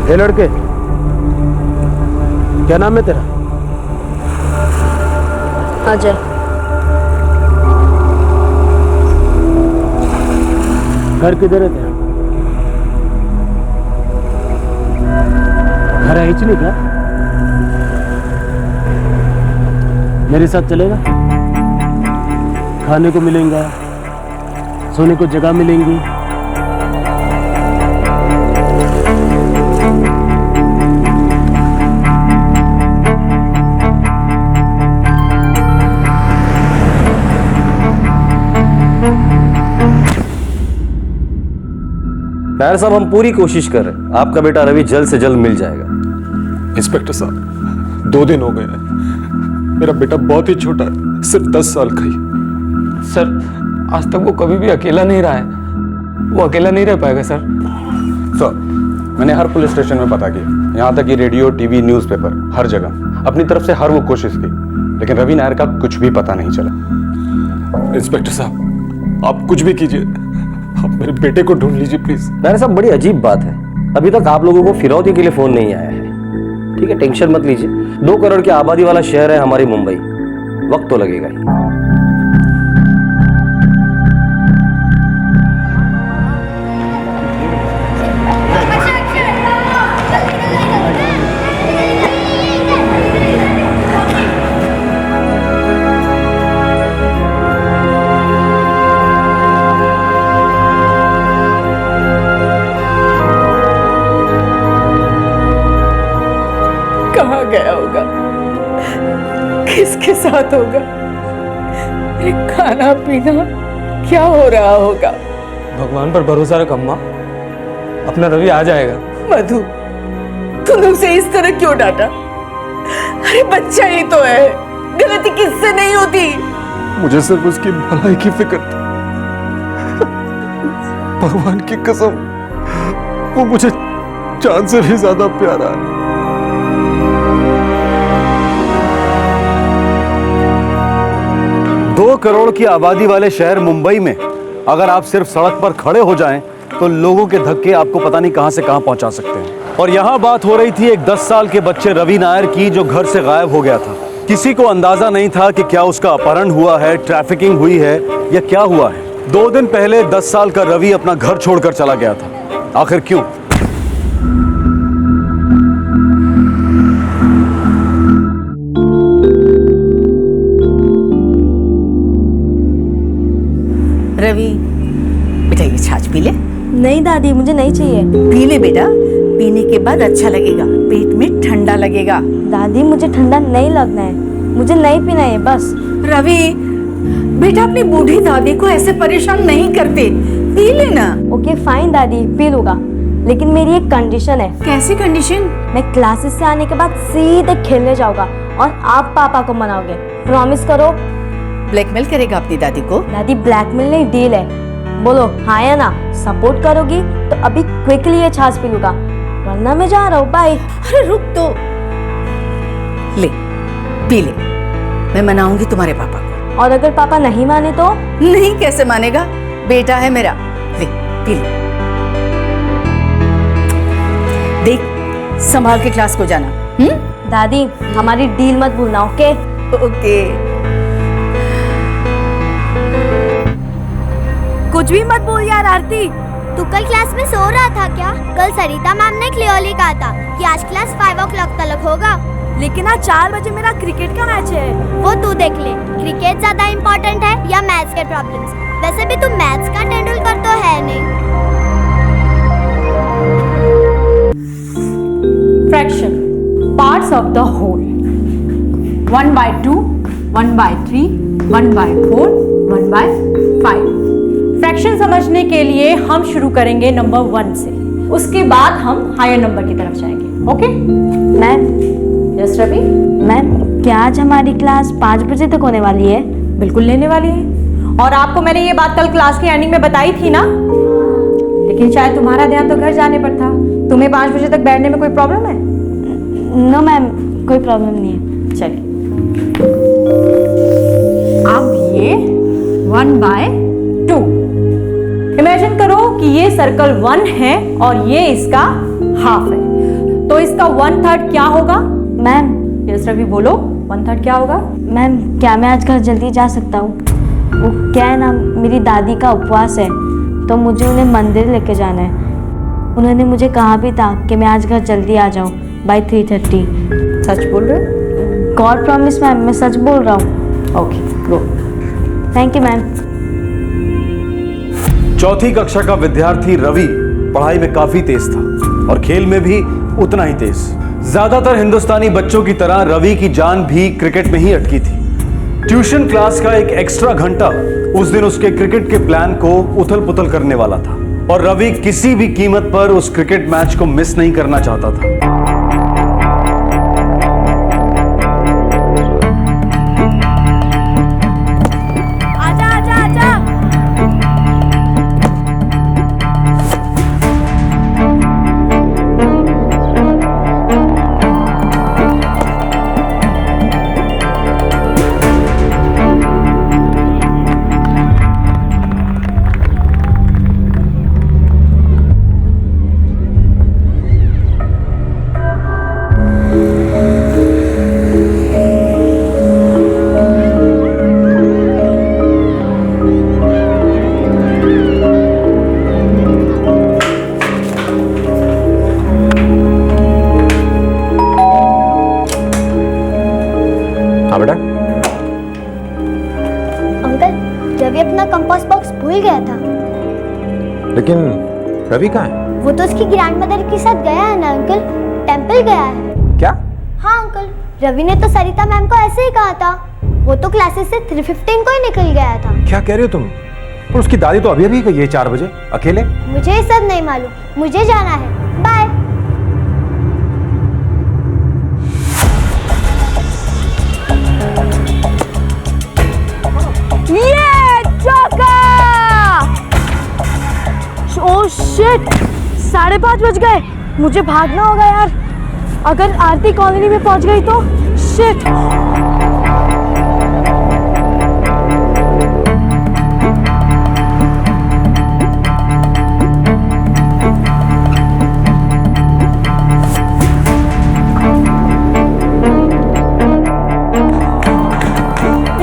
ये लड़के, क्या नाम है तेरा? अजय। घर किधर है तेरा? घर है नहीं क्या? मेरे साथ चलेगा? खाने को मिलेगा, सोने को जगह मिलेंगी। नायर साहब, हम पूरी कोशिश कर रहे हैं, आपका बेटा रवि जल्द से जल्द मिल जाएगा। इंस्पेक्टर साहब, 2 दिन हो गए हैं, मेरा बेटा बहुत ही छोटा है, सिर्फ 10 साल का ही। सर, आज तक वो कभी भी अकेला नहीं रहा है, वो अकेला नहीं रह पाएगा सर। सर, मैंने हर पुलिस स्टेशन में पता किया, यहाँ तक कि रेडियो, टीवी, न्यूज़पेपर, हर जगह अपनी तरफ से हर वो कोशिश की, लेकिन रवि नायर का कुछ भी पता नहीं चला। इंस्पेक्टर साहब, आप कुछ भी कीजिए, आप मेरे बेटे को ढूंढ लीजिए प्लीज। नायर साहब, बड़ी अजीब बात है, अभी तक आप लोगों को फिरौती के लिए फोन नहीं आया है। ठीक है, टेंशन मत लीजिए, 2 करोड़ की आबादी वाला शहर है हमारी मुंबई, वक्त तो लगेगा ही। कहाँ गया होगा, किसके साथ होगा, मेरे खाना पीना क्या हो रहा होगा। भगवान पर भरोसा रख अम्मा, अपना रवि आ जाएगा। मधु, तूने उसे इस तरह क्यों डांटा? अरे बच्चा ही तो है, गलती किससे नहीं होती। मुझे सिर्फ उसकी भलाई की फिक्र थी। भगवान की कसम, वो मुझे जान से भी ज्यादा प्यारा है। दो करोड़ की आबादी वाले शहर मुंबई में अगर आप सिर्फ सड़क पर खड़े हो जाएं तो लोगों के धक्के आपको पता नहीं कहां से कहां पहुंचा सकते हैं। और यहां बात हो रही थी एक 10 साल के बच्चे रवि नायर की, जो घर से गायब हो गया था। किसी को अंदाजा नहीं था कि क्या उसका अपहरण हुआ है, ट्रैफिकिंग हुई है या क्या हुआ है। 2 दिन पहले 10 साल का रवि अपना घर छोड़कर चला गया था। आखिर क्यों? रवि, बेटा ये छाछ पी ले। नहीं दादी, मुझे नहीं चाहिए। पी ले बेटा, पीने के बाद अच्छा लगेगा, पेट में ठंडा लगेगा। दादी मुझे ठंडा नहीं लगना है, मुझे नहीं पीना है बस। रवि बेटा, अपनी बूढ़ी दादी को ऐसे परेशान नहीं करते, पी लेना। ओके फाइन दादी, पी लूंगा, लेकिन मेरी एक कंडीशन है। कैसी कंडीशन? मैं क्लासेस से आने के बाद सीधे खेलने जाऊंगा और आप पापा को मनाओगे, प्रॉमिस करो। ब्लैकमेल करेगा अपनी दादी को? दादी ब्लैकमेल नहीं, डील है। बोलो हाँ या ना? सपोर्ट करोगी तो अभी क्विकली ये छाछ पी लूंगा, वरना मैं जा रहा हूँ, बाय। अरे रुक तो, ले पी ले, मैं मनाऊंगी तुम्हारे पापा को। और अगर पापा नहीं माने तो? नहीं, कैसे मानेगा, बेटा है मेरा। ले पी ले, देख संभाल के क्लास को जाना। दादी हमारी डील मत भूलना, ओके? ओके। कुछ भी मत बोल यार आरती। तू कल क्लास में सो रहा था क्या? कल सरिता मैम ने क्लियरली कहा था कि आज क्लास 5 o'clock तक होगा। लेकिन आज 4 बजे मेरा क्रिकेट का मैच है। वो तू देख ले, क्रिकेट ज्यादा इम्पोर्टेंट है या मैथ्स के प्रॉब्लम्स? वैसे भी तू मैथ्स का तेंदुलकर तो है नहीं। Fraction, parts of the whole. 1/2, 1/3, 1/4, 1/5। Fraction समझने के लिए हम शुरू करेंगे नंबर 1 से, उसके बाद हम हायर नंबर की तरफ जाएंगे। Okay ma'am? Yes Ravi. Ma'am क्या आज हमारी क्लास 5 बजे तक होने वाली है? बिल्कुल लेने वाली है, और आपको मैंने ये बात कल क्लास की एंडिंग में बताई थी ना, लेकिन शायद तुम्हारा ध्यान तो घर जाने पर था। तुम्हें 5 बजे तक बैठने में कोई प्रॉब्लम है? नो मैम, कोई प्रॉब्लम नहीं है। चलिए, अब ये 1/2। इमेजिन करो कि ये सर्कल 1 है और ये इसका हाफ है, तो इसका 1/3 क्या होगा? मैम यस रवि बोलो, 1/3 क्या होगा? मैम क्या मैं आज घर जल्दी जा सकता हूँ? वो क्या है ना, मेरी दादी का उपवास है तो मुझे उन्हें मंदिर लेके जाना है। उन्होंने मुझे कहा भी था कि मैं आज घर जल्दी आ जाऊँ बाय 3:30। सच बोल रहे हो? गॉड प्रॉमिस मैम, मैं सच बोल रहा हूँ। Okay go. Thank you ma'am. चौथी कक्षा का विद्यार्थी रवि पढ़ाई में काफी तेज था और खेल में भी उतना ही तेज। ज्यादातर हिंदुस्तानी बच्चों की तरह रवि की जान भी क्रिकेट में ही अटकी थी। ट्यूशन क्लास का एक एक्स्ट्रा घंटा उस दिन उसके क्रिकेट के प्लान को उथल पुथल करने वाला था और रवि किसी भी कीमत पर उस क्रिकेट मैच को मिस नहीं करना चाहता था। आजा आजा आजा। हाँ बेटा। अंकल रवि अपना कंपास बॉक्स भूल गया था। लेकिन रवि कहाँ है? वो तो उसकी ग्रैंडमदर के साथ गया है ना अंकल, टेंपल गया है। क्या? हाँ अंकल, रवि ने तो सरिता मैम को ऐसे ही कहा था। वो तो क्लासेस से 3:15 को ही निकल गया था। क्या कह रहे हो तुम? पर उसकी दादी तो अभी गई है 4 बजे अकेले। मुझे ये सब नहीं मालूम, मुझे जाना है। बाय। ये चौका! ओह शिट, 5:30 बज गए। मुझे भागना होगा यार। अगर आरती कॉलोनी में पहुंच गई तो शिट।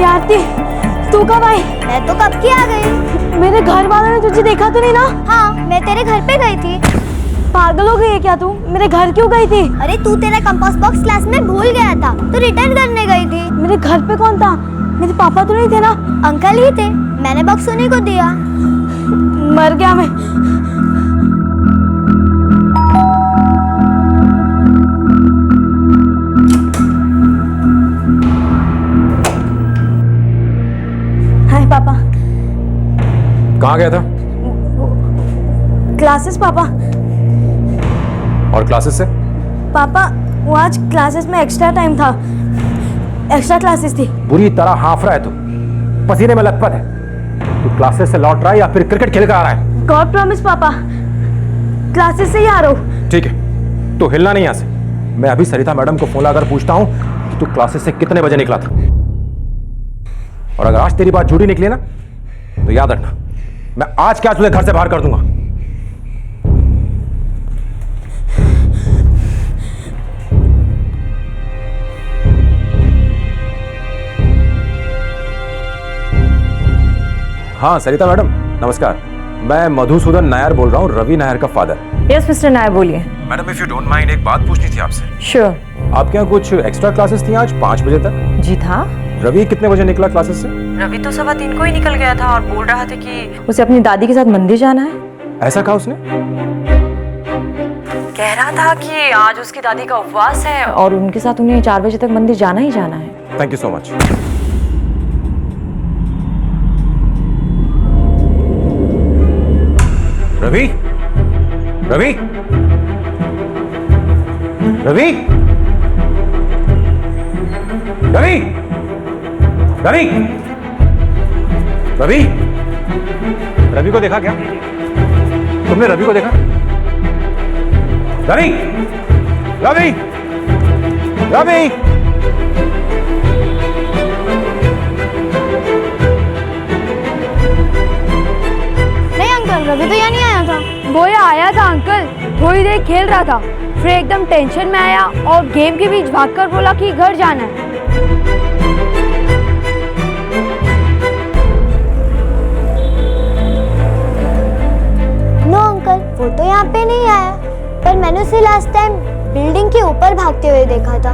आरती तू कब आई? मैं तो कब की आ गई। मेरे घर वालों ने तुझे देखा तो नहीं ना? हाँ, मैं तेरे घर पे गई थी। पागल हो गई है क्या तू? मेरे घर क्यों गई थी? अरे तू तेरा कंपास बॉक्स क्लास में भूल गया था तो रिटर्न करने गई थी। मेरे घर पे कौन था? मेरे पापा तो नहीं थे ना? अंकल ही थे, मैंने बॉक्स उन्हीं को दिया। मर गया मैं। हाय पापा। कहाँ गया था? क्लासेस पापा। और क्लासेस से? पापा वो आज क्लासेस में एक्स्ट्रा टाइम था, एक्स्ट्रा क्लासेस थी। बुरी तरह हाफ रहा है तू, पसीने में लथपथ है। तू क्लासेस से लौट रहा है या फिर क्रिकेट खेल कर आ रहा है? गॉड प्रॉमिस पापा, क्लासेस से ही आ रहा हूँ। ठीक है, तू हिलना नहीं यहाँ से। मैं अभी सरिता मैडम को फोन लगाकर पूछता हूँ कि तू क्लासेस से कितने बजे निकला था। और अगर आज तेरी बात झूठी निकली ना तो याद रखना, मैं आज क्या तुझे घर से बाहर कर दूंगा। हाँ सरिता मैडम नमस्कार, मैं मधुसूदन नायर बोल रहा हूँ, रवि नायर का फादर। यस मिस्टर नायर बोलिए। Madam if you don't mind, एक बात पूछनी थी आपसे। श्योर। आपके यहाँ कुछ एक्स्ट्रा क्लासेस थी आज 5 बजे तक? जी था। रवि कितने बजे निकला क्लासेस से? रवि तो 3:15 को ही निकल गया था और बोल रहा था कि उसे अपनी दादी के साथ मंदिर जाना है। ऐसा कहा उसने? कह रहा था कि आज उसकी दादी का उपवास है और उनके साथ उन्हें 4 बजे तक मंदिर जाना ही जाना है। Thank you so much. Ravi, Ravi, Ravi, Ravi, Ravi, Ravi, Ravi को देखा क्या? तुमने रवि को देखा? रवि, रवि, रवि, नहीं अंकल, रवि तो यहाँ नहीं आया था। वो ये आया था अंकल, थोड़ी देर खेल रहा था, फिर एकदम टेंशन में आया और गेम के बीच भागकर बोला कि घर जाना है। नो अंकल, वो तो यहाँ पे नहीं आया, पर मैंने उसे लास्ट टाइम बिल्डिंग के ऊपर भागते हुए देखा था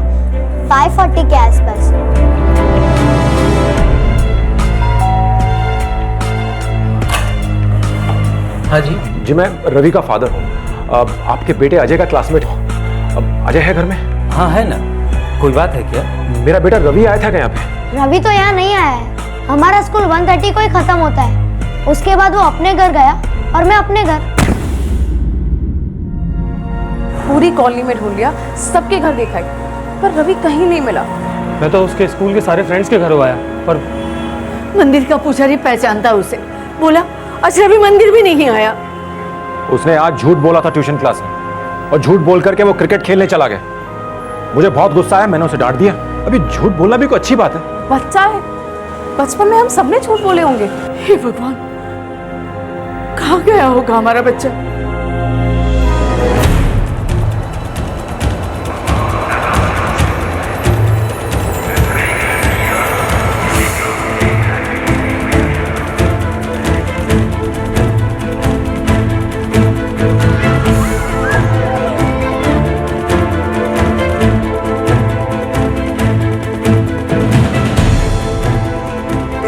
540 के आसपास। हाँ जी मैं रवि का फादर हूँ। आपके बेटे अजय का क्लासमेट हूँ। अजय है घर में? हाँ है ना, कोई बात है क्या? मेरा बेटा रवि आया था क्या यहाँ पे? रवि तो यहाँ नहीं आया है। हमारा स्कूल 1:30 को ही खत्म होता है। उसके बाद वो अपने घर गया और मैं अपने घर। पूरी कॉलोनी में ढूंढ लिया, सबके घर देखा पर रवि कहीं नहीं मिला। मैं तो उसके स्कूल के सारे फ्रेंड्स के घर आया, पर मंदिर का पुजारी पहचानता उसे, बोला अच्छा रवि मंदिर भी नहीं आया। उसने आज झूठ बोला था ट्यूशन क्लास में, और झूठ बोल करके वो क्रिकेट खेलने चला गया। मुझे बहुत गुस्सा आया, मैंने उसे डांट दिया। अभी झूठ बोलना भी कोई अच्छी बात है? बच्चा है, बचपन में हम सबने झूठ बोले होंगे। हे भगवान, कहाँ गया होगा हमारा बच्चा?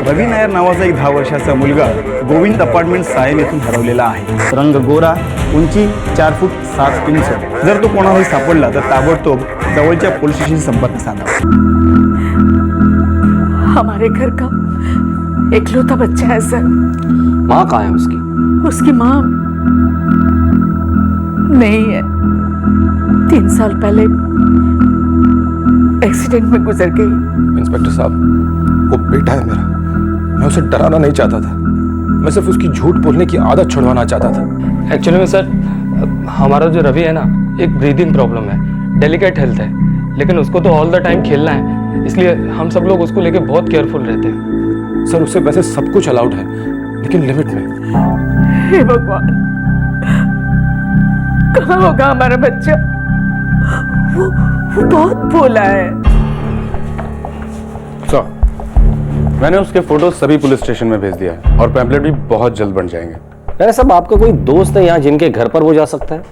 रवी नायर नावाचा एक 10 वर्षाचा मुलगा गोविंद अपार्टमेंट सायन येथून हरवलेला आहे। रंग गोरा, उंची 4 फूट 7 इंच। जर तो कोणालाही सापडला तर ताबडतोब जवळच्या पोलीस स्टेशनशी संपर्क साधा। हमारे घर का एकलौता बच्चा है सर। माँ कहाँ है उसकी? उसकी माँ नहीं है, 3 साल पहले एक्सीडेंट में गुजर गई। इंस्पेक्टर साहब, वो बेटा है मेरा, मैं उसे डराना नहीं चाहता था। मैं सिर्फ उसकी झूठ बोलने की आदत छुड़वाना चाहता था। एक्चुअली में सर, हमारा जो रवि है ना, एक ब्रीदिंग प्रॉब्लम है, डेलिकेट हेल्थ है, लेकिन उसको तो ऑल द टाइम खेलना है, इसलिए हम सब लोग उसको लेके बहुत केयरफुल रहते हैं। सर उससे वैसे सब कुछ अलाउड है, लेकिन लिमिट में। हे भगवान, कहाँ होगा हमारा बच्चा? वो बहुत भोला है। सर, मैंने उसके फोटो सभी पुलिस स्टेशन में भेज दिया है और पैम्पलेट भी बहुत जल्द बन जाएंगे। अरे साहब, आपका कोई दोस्त है यहाँ जिनके घर पर वो जा सकता है?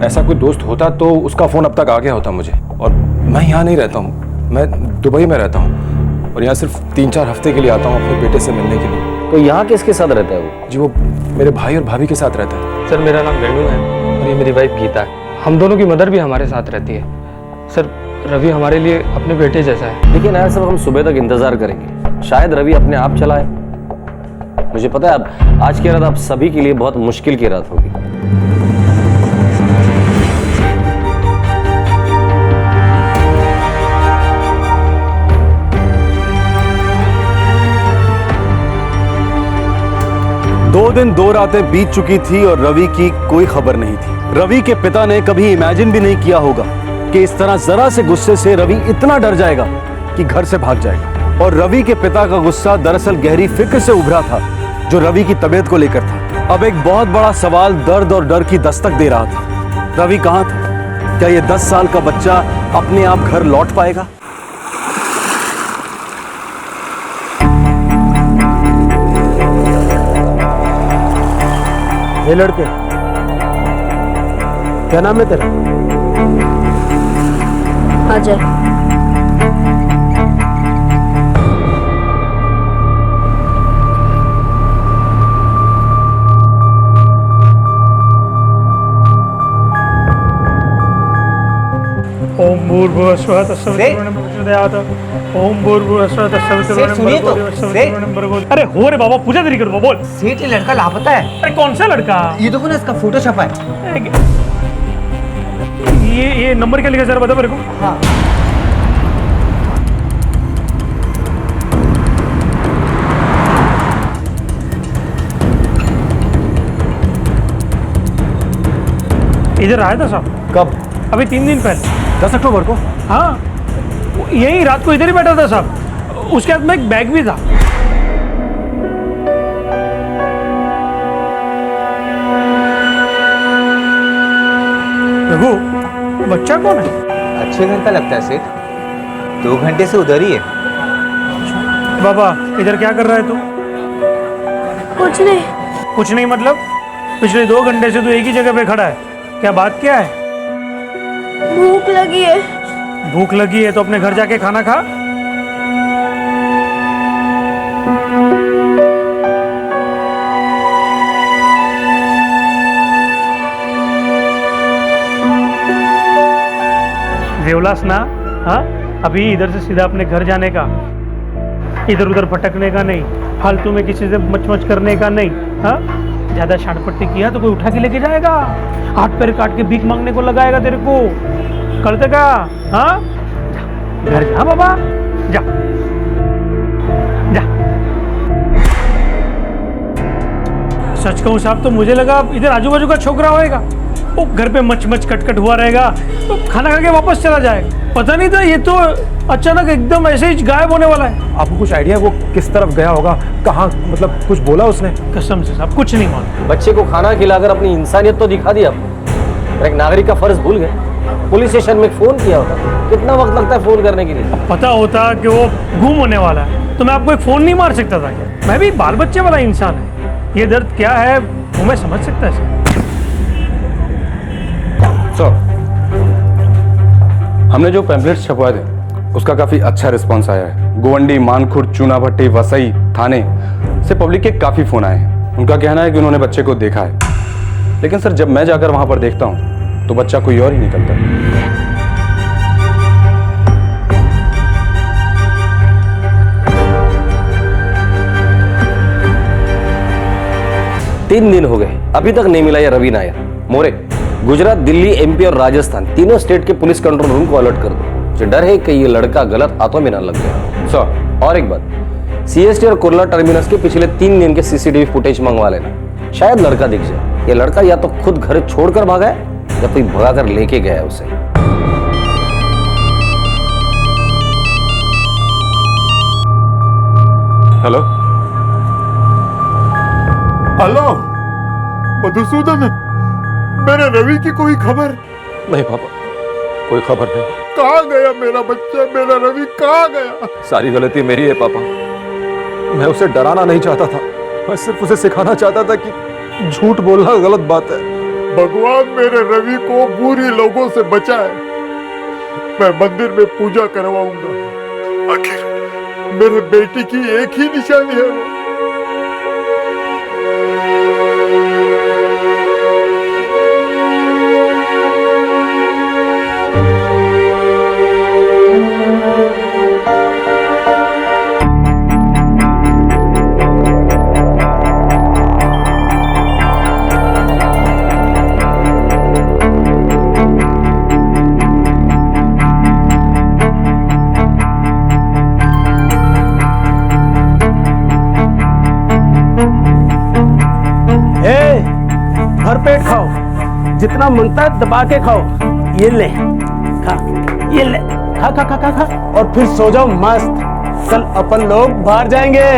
ऐसा कोई दोस्त होता तो उसका फोन अब तक आ गया होता मुझे। और मैं यहाँ नहीं रहता हूँ, मैं दुबई में रहता हूँ, और यहाँ सिर्फ 3-4 हफ्ते के लिए आता हूँ अपने बेटे से मिलने के लिए। तो यहाँ किसके साथ रहता है वो? जी, वो मेरे भाई और भाभी के साथ रहता है। सर मेरा नाम वेणु है और ये मेरी वाइफ गीता है। हम दोनों की मदर भी हमारे साथ रहती है। सर रवि हमारे लिए अपने बेटे जैसा है। लेकिन यार सब हम सुबह तक इंतजार करेंगे, शायद रवि अपने आप चला है। मुझे पता है अब आज की रात आप सभी के लिए बहुत मुश्किल की रात होगी। दो दिन 2 रातें बीत चुकी थी और रवि की कोई खबर नहीं थी। रवि के पिता ने कभी इमेजिन भी नहीं किया होगा कि इस तरह जरा से गुस्से से रवि इतना डर जाएगा कि घर से भाग जाएगा। और रवि के पिता का गुस्सा दरअसल गहरी फिक्र से उभरा था जो रवि की तबीयत को लेकर था। अब एक बहुत बड़ा सवाल दर्द और डर की दस्तक दे रहा था। रवि कहाँ था? क्या ये 10 साल का बच्चा अपने आप घर लौट पाएगा? ये लड़के, क्या नाम है तेरा? अजय। ओम भूर्भुवस्वः तत्सवितुर्वरेण्यं भर्गो देवता। ओम भूर्भुवस्वः तत्सवितुर्वरेण्यं भर्गो। अरे हो रे बाबा, पूजा तेरी करो, बोल। सेठ, ये लड़का लापता है। अरे कौन सा लड़का? ये देखो ना, इसका फोटो छपा है। ये नंबर क्या लिखा, जरा बता मेरे को। हाँ, इधर आया था साहब। कब? अभी 3 दिन पहले। 10 अक्टूबर को? हाँ, यही रात को इधर ही बैठा था साहब। उसके हाथ में एक बैग भी था। रघु, बच्चा कौन है? अच्छे घर का लगता है सेठ, 2 घंटे से उधर ही है। बाबा इधर क्या कर रहा है तू? कुछ नहीं। कुछ नहीं मतलब? पिछले 2 घंटे से तू एक ही जगह पे खड़ा है, क्या बात क्या है? भूख लगी है। भूख लगी है तो अपने घर जाके खाना खा। देवलास ना, हाँ अभी इधर से सीधा अपने घर जाने का, इधर उधर भटकने का नहीं, फालतू में किसी से मच करने का नहीं। हाँ ज्यादा शानपट्टी किया तो कोई उठा के लेके जाएगा, हाथ पैर काट के भीख मांगने को लगाएगा तेरे को। करते का? हाँ घर जा बाबा, जा जा। सच कहूं साहब तो मुझे लगा इधर आजू बाजू का छोकरा होएगा, वो घर पे मच कटकट हुआ रहेगा तो खाना खा के वापस चला जाएगा। पता नहीं था ये तो अचानक एकदम ऐसे ही गायब होने वाला है। आपको कुछ आइडिया वो किस तरफ गया होगा, कहाँ, मतलब कुछ बोला उसने? कसम से साहब कुछ नहीं मालूम। बच्चे को खाना खिलाकर अपनी इंसानियत तो दिखा दी आपने, पर एक नागरिक का फर्ज भूल गए। पुलिस स्टेशन में फोन किया होता, कितना वक्त लगता है फोन करने के लिए? पता होता कि वो गुम होने वाला है तो मैं आपको एक फोन नहीं मार सकता था क्या? मैं भी बाल बच्चे वाला इंसान है, ये दर्द क्या है वो मैं समझ सकता है सर। हमने जो पैम्पलेट्स छपवाए थे उसका काफी अच्छा रिस्पांस आया है। गोवंडी, मानखुर्द, चूनाभट्टी, वसई थाने से पब्लिक के काफी फोन आए हैं। उनका कहना है कि उन्होंने बच्चे को देखा है, लेकिन सर जब मैं जाकर वहां पर देखता हूं तो बच्चा कोई और ही निकलता है। 3 दिन हो गए अभी तक नहीं मिला ये रवि नायर। मोरे, गुजरात, दिल्ली, एमपी और राजस्थान तीनों स्टेट के पुलिस कंट्रोल रूम को अलर्ट कर दो। मुझे डर है कि ये लड़का गलत हाथों में ना लग गया। सर और एक बात, सीएसटी और कुर्ला टर्मिनस के पिछले 3 दिन के सीसीटीवी फुटेज मंगवा लेना, शायद लड़का दिख जाए। ये लड़का या तो खुद घर छोड़कर भागा है या कोई भगाकर लेके गया है उसे। हेलो हेलो मधुसूदन, मेरे रवि की कोई खबर? नहीं पापा, कोई खबर नहीं। कहाँ गया मेरा बच्चा? मेरा रवि कहाँ गया? सारी गलती मेरी है पापा, मैं उसे डराना नहीं चाहता था, मैं सिर्फ उसे सिखाना चाहता था कि झूठ बोलना गलत बात है। भगवान मेरे रवि को बुरी लोगों से बचाए। मैं मंदिर में पूजा करवाऊंगा, आखिर मेरे बेटी की एक ही निशानी है वो। भरपेट खाओ, जितना मनता है दबा के खाओ। ये ले खा, ये ले खा खा खा खा खा और फिर सो जाओ मस्त। कल अपन लोग बाहर जाएंगे।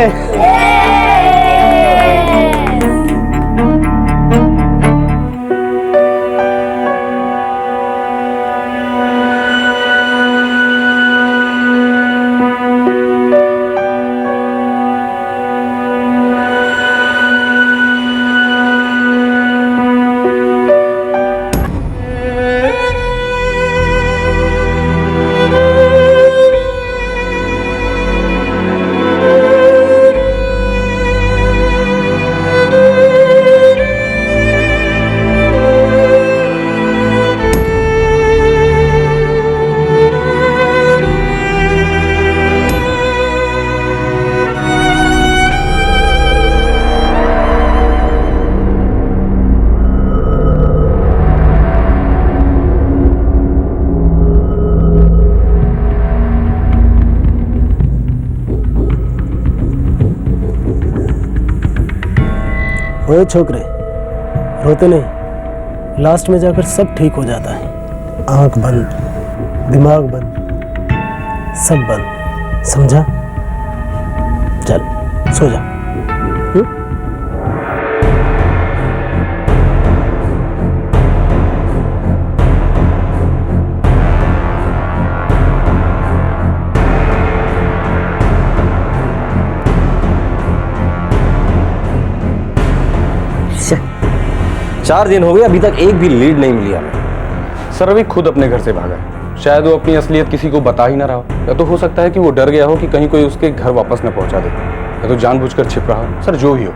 ओए छोकरे, रोते नहीं, लास्ट में जाकर सब ठीक हो जाता है। आंख बंद, दिमाग बंद, सब बंद, समझा? चल सो जा। 4 दिन हो गए, अभी तक एक भी लीड नहीं मिली हमें। सर रवि खुद अपने घर से भागा है। शायद वो अपनी असलियत किसी को बता ही ना रहा हो, या तो हो सकता है कि वो डर गया हो कि कहीं कोई उसके घर वापस न पहुंचा दे, या तो जानबूझकर छिप रहा हो। सर जो ही हो,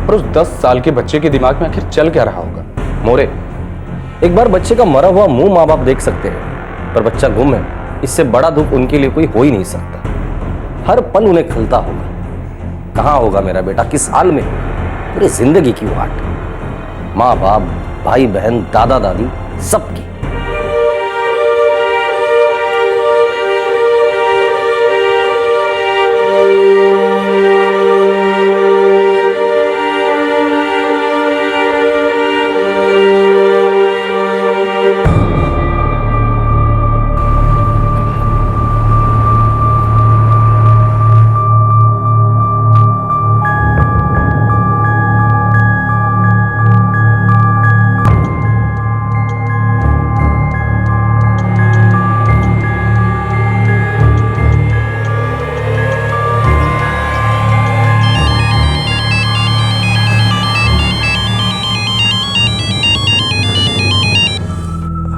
पर उस 10 साल के बच्चे के दिमाग में आखिर चल क्या रहा होगा? मोरे, एक बार बच्चे का मरा हुआ मुंह माँ बाप देख सकते हैं, पर बच्चा गुम है, इससे बड़ा दुख उनके लिए कोई हो ही नहीं सकता। हर पल उन्हें खलता होगा, कहाँ होगा मेरा बेटा, किस हाल में, पूरी जिंदगी की वाट। माँ बाप, भाई बहन, दादा दादी, सबकी।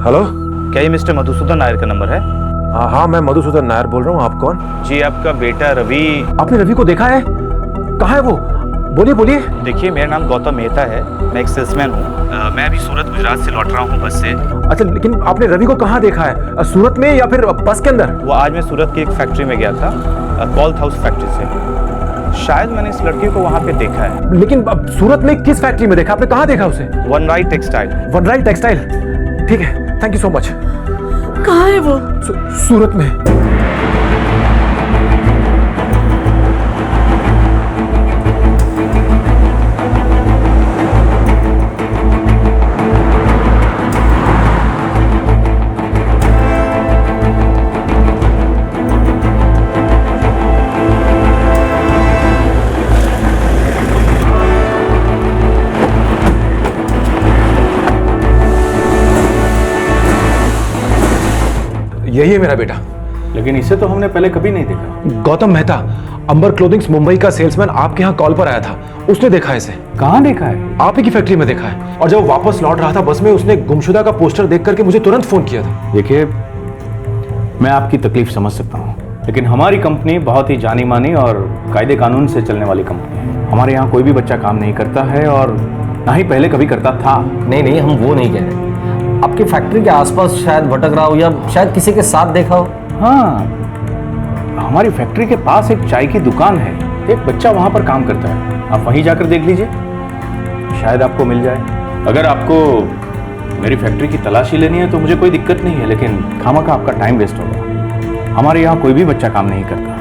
हेलो, क्या ये मिस्टर मधुसूदन नायर का नंबर है? हाँ, मैं मधुसूदन नायर बोल रहा हूँ। आप कौन? जी, आपका बेटा रवि। आपने रवि को देखा है? कहाँ है वो? बोलिए बोलिए। देखिए, मेरा नाम गौतम मेहता है, मैं एक सेल्समैन हूँ। मैं अभी सूरत गुजरात से लौट रहा हूँ बस से। अच्छा, लेकिन आपने रवि को कहाँ देखा है? सूरत में या फिर बस के अंदर? वो आज मैं सूरत की एक फैक्ट्री में गया था, कॉल्थ हाउस फैक्ट्री से। शायद मैंने इस लड़के को वहाँ पे देखा है। लेकिन सूरत में किस फैक्ट्री में देखा? आपने कहाँ देखा उसे? वनराइट टेक्सटाइल। वनराइट टेक्सटाइल, ठीक है, थैंक यू सो मच। कहाँ है वो? सूरत में। यही है मेरा बेटा। लेकिन इसे तो हमने पहले कभी नहीं देखा। गौतम मेहता, अंबर क्लोथिंग्स मुंबई का सेल्समैन आपके यहाँ कॉल पर आया था, उसने देखा इसे। कहाँ देखा है? आप ही की फैक्ट्री में देखा है, और जब वो वापस लौट रहा था बस में, उसने गुमशुदा का पोस्टर देख करके मुझे तुरंत फोन किया था। देखिए, मैं आपकी तकलीफ समझ सकता हूँ, लेकिन हमारी कंपनी बहुत ही जानी मानी और कायदे कानून से चलने वाली कंपनी है। हमारे यहाँ कोई भी बच्चा काम नहीं करता है, और ना ही पहले कभी करता था। नहीं, हम वो नहीं कह रहे। आपकी फैक्ट्री के आसपास शायद भटक रहा हो, या शायद किसी के साथ देखा हो। हाँ, हमारी फैक्ट्री के पास एक चाय की दुकान है, एक बच्चा वहां पर काम करता है, आप वहीं जाकर देख लीजिए, शायद आपको मिल जाए। अगर आपको मेरी फैक्ट्री की तलाशी लेनी है तो मुझे कोई दिक्कत नहीं है, लेकिन खामखा आपका टाइम वेस्ट होगा। हमारे यहाँ कोई भी बच्चा काम नहीं करता।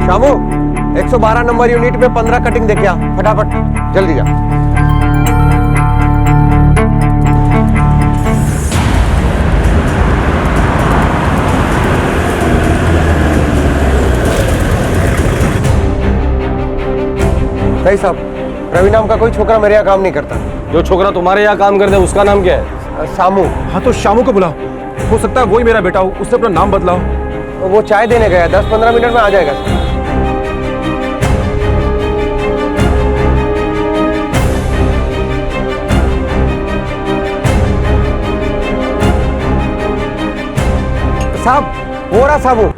शामू, 112 नंबर यूनिट में 15 कटिंग देके आ, फटाफट जल्दी जा। सही साहब, रवि नाम का कोई छोकरा मेरे यहाँ काम नहीं करता। जो छोकरा तुम्हारे यहाँ काम करता है उसका नाम क्या है? सामू। हाँ, तो शामू को बुलाओ, हो सकता है वही मेरा बेटा हो, उसने अपना नाम बदलाओ। वो चाय देने गया, 10-15 मिनट में आ जाएगा। साहब, हो रहा साहब।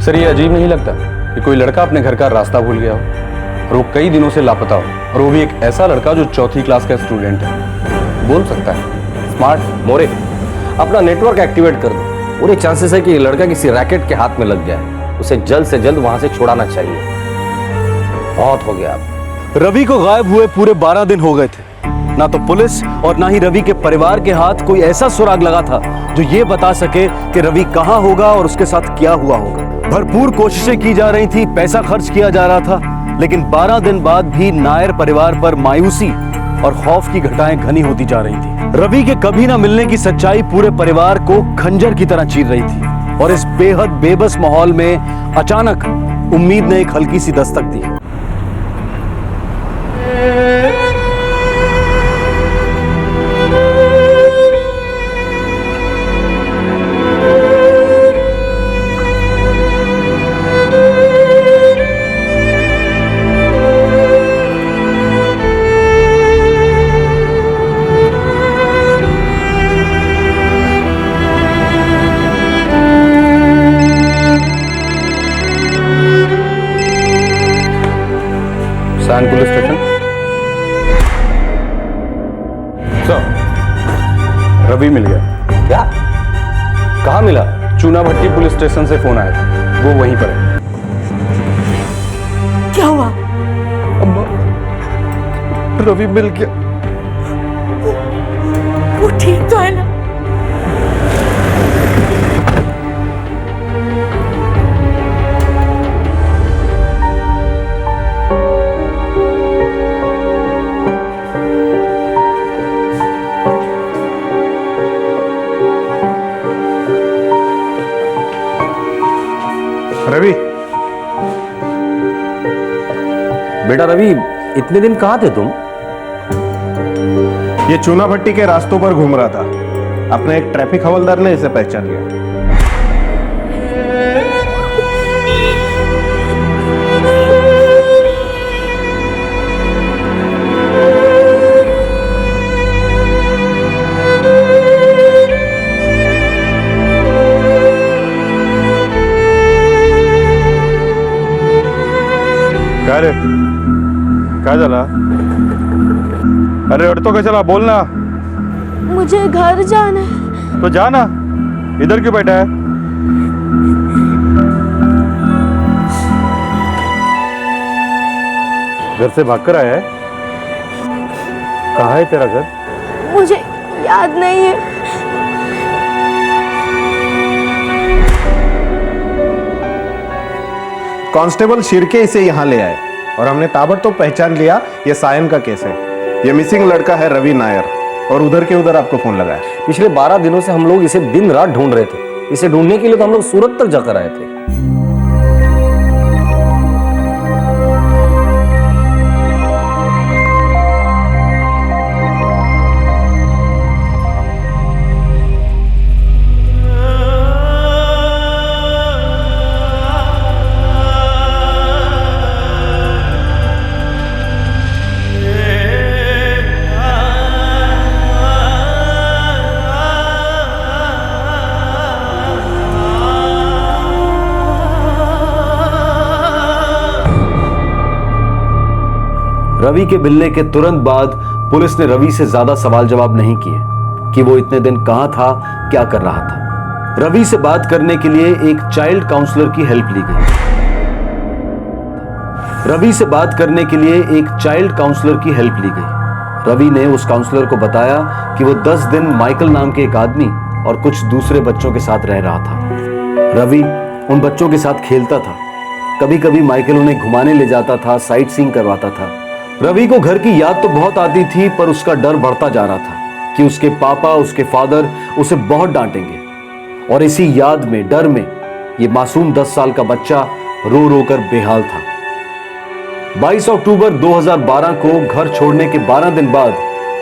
सर ये अजीब नहीं लगता कि कोई लड़का अपने घर का रास्ता भूल गया हो? और वो कई दिनों से लापता हो, और वो भी एक ऐसा लड़का जो 4th क्लास का स्टूडेंट है। बोल सकता है स्मार्ट। मोरे, अपना नेटवर्क एक्टिवेट कर दो। और एक चांसेस है कि ये लड़का किसी रैकेट के हाथ में लग गया है। उसे जल्द से जल्द वहां से छुड़ाना चाहिए। बहुत हो गया अब। रवि को गायब हुए पूरे 12 दिन हो गए थे। ना तो पुलिस और ना ही रवि के परिवार के हाथ कोई ऐसा सुराग लगा था जो ये बता सके कि रवि कहां होगा और उसके साथ क्या हुआ होगा। भरपूर कोशिशें की जा रही थी, पैसा खर्च किया जा रहा था, लेकिन 12 दिन बाद भी नायर परिवार पर मायूसी और खौफ की घटाएं घनी होती जा रही थी। रवि के कभी ना मिलने की सच्चाई पूरे परिवार को खंजर की तरह चीर रही थी, और इस बेहद बेबस माहौल में अचानक उम्मीद ने एक हल्की सी दस्तक दी। सैन पुलिस स्टेशन। सर, रवि मिल गया। क्या? कहाँ मिला? चूना भट्टी पुलिस स्टेशन से फोन आया था, वो वहीं पर है। क्या हुआ? अम्मा, रवि मिल गया। वो ठीक तो है ना? रवि, बेटा रवि, इतने दिन कहाँ थे तुम? ये चूना भट्टी के रास्तों पर घूम रहा था। अपने एक ट्रैफिक हवलदार ने इसे पहचान लिया। क्या रे, क्या चला? अरे तो क्या चला, बोलना। मुझे घर जाना है। तो जाना, इधर क्यों बैठा है? घर से भागकर आया है? कहाँ है तेरा घर? मुझे याद नहीं है। कांस्टेबल शिरके इसे यहाँ ले आए और हमने ताबड़तोड़ पहचान लिया ये सायन का केस है। ये मिसिंग लड़का है रवि नायर, और उधर के उधर आपको फोन लगाया। पिछले 12 दिनों से हम लोग इसे दिन रात ढूंढ रहे थे। इसे ढूंढने के लिए तो हम लोग सूरत तक जाकर आए थे। रवि के मिलने के तुरंत बाद पुलिस ने रवि से ज्यादा सवाल जवाब नहीं किए कि वो इतने दिन कहां था, क्या कर रहा था। रवि से बात करने के लिए एक चाइल्ड काउंसलर की हेल्प ली गई। रवि से बात करने के लिए एक चाइल्ड काउंसलर की हेल्प ली गई। रवि ने उस काउंसलर को बताया कि वो 10 दिन माइकल नाम के एक आदमी और कुछ दूसरे बच्चों के साथ रह रहा था। रवि उन बच्चों के साथ खेलता था। कभी कभी माइकल उन्हें घुमाने ले जाता था, साइट सीइंग करवाता था। रवि को घर की याद तो बहुत आती थी, पर उसका डर बढ़ता जा रहा था कि उसके पापा, उसके फादर उसे बहुत डांटेंगे। और इसी याद में, डर में, ये मासूम 10 साल का बच्चा रो रो कर बेहाल था। 22 अक्टूबर 2012 को घर छोड़ने के 12 दिन बाद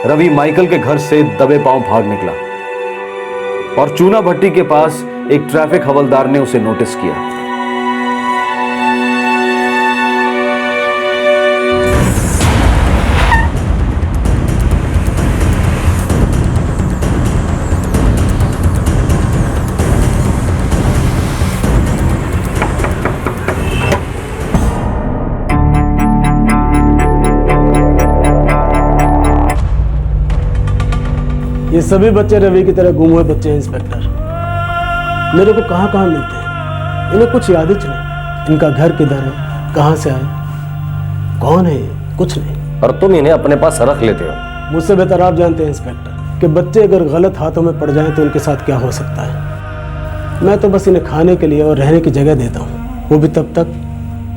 रवि माइकल के घर से दबे पांव भाग निकला और चूना भट्टी के पास एक ट्रैफिक हवलदार ने उसे नोटिस किया। ये सभी बच्चे रवि की तरह गुम हुए बच्चे हैं इंस्पेक्टर। मेरे को कहाँ कहाँ मिलते हैं, इन्हें कुछ याद ही नहीं। इनका घर किधर है, कहाँ से आए, कौन है, कुछ नहीं। और तुम इन्हें अपने पास रख लेते हो। मुझसे बेहतर आप जानते हैं इंस्पेक्टर कि बच्चे अगर गलत हाथों में पड़ जाएं तो उनके साथ क्या हो सकता है। मैं तो बस इन्हें खाने के लिए और रहने की जगह देता हूँ, वो भी तब तक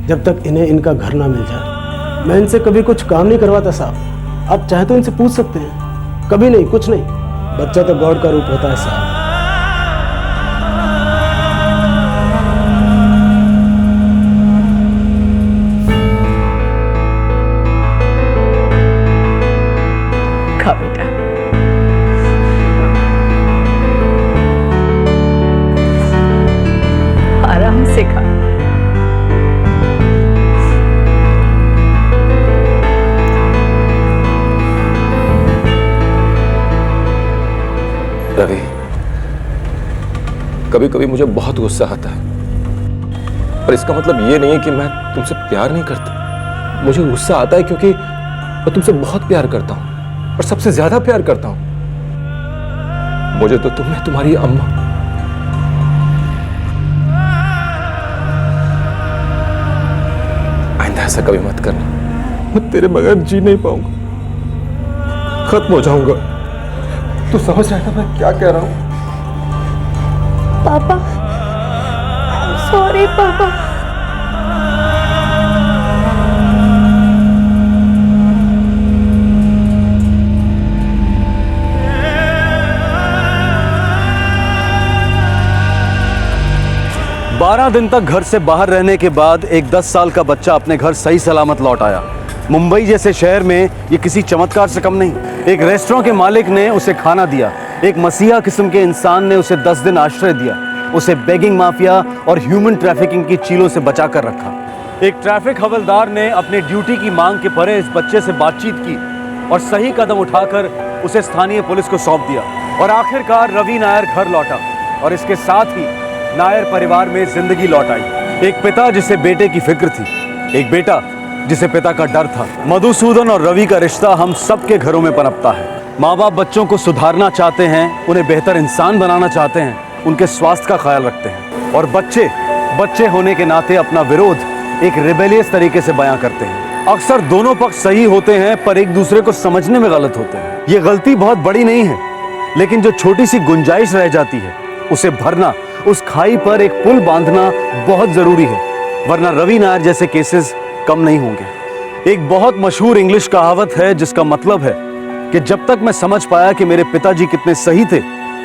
जब तक इन्हें इनका घर ना मिल जाए। मैं इनसे कभी कुछ काम नहीं करवाता साहब, आप चाहे तो इनसे पूछ सकते हैं। कभी नहीं, कुछ नहीं। बच्चा तो गॉड का रूप होता है साहब। खा बेटा। आराम से खा। रवि, कभी कभी मुझे बहुत गुस्सा आता है, पर इसका मतलब ये नहीं है कि मैं तुमसे प्यार नहीं करता। मुझे गुस्सा आता है क्योंकि मैं तुमसे बहुत प्यार करता हूं, और सबसे ज्यादा प्यार करता हूं। मुझे तो तुमने तुम्हारी अम्मा, आइंदा ऐसा कभी मत करना। मैं तेरे बगैर जी नहीं पाऊंगा, खत्म हो जाऊंगा। तू समझ रहा है मैं क्या कह रहा हूं? पापा, सॉरी पापा। बारह दिन तक घर से बाहर रहने के बाद एक 10 साल का बच्चा अपने घर सही सलामत लौट आया। मुंबई जैसे शहर में ये किसी चमत्कार से कम नहीं। एक रेस्टोरेंट के मालिक ने उसे खाना दिया, एक मसीहा किस्म के इंसान ने उसे 10 दिन आश्रय दिया, उसे बेगिंग माफिया और ह्यूमन ट्रैफिकिंग की चीलों से बचा कर रखा। एक ट्रैफिक हवलदार ने अपने ड्यूटी की मांग के परे इस बच्चे से बातचीत की और सही कदम उठाकर उसे स्थानीय पुलिस को सौंप दिया। और आखिरकार रवि नायर घर लौटा और इसके साथ ही नायर परिवार में जिंदगी लौट आई। एक पिता जिसे बेटे की फिक्र थी, एक बेटा जिसे पिता का डर था। मधुसूदन और रवि का रिश्ता हम सबके घरों में पनपता है। माँ बाप बच्चों को सुधारना चाहते हैं, उन्हें बेहतर इंसान बनाना चाहते हैं, उनके स्वास्थ्य का ख्याल रखते हैं। और बच्चे होने के नाते अपना विरोध एक रिबेलियस तरीके से बयां करते हैं। अक्सर दोनों पक्ष सही होते हैं पर एक दूसरे को समझने में गलत होते हैं। ये गलती बहुत बड़ी नहीं है, लेकिन जो छोटी सी गुंजाइश रह जाती है उसे भरना, उस खाई पर एक पुल बांधना बहुत जरूरी है, वरना रवि नायर जैसे केसेस कम नहीं होंगे। एक बहुत मशहूर इंग्लिश कहावत है जिसका मतलब है कि जब तक मैं समझ पाया कि मेरे पिताजी कितने सही थे,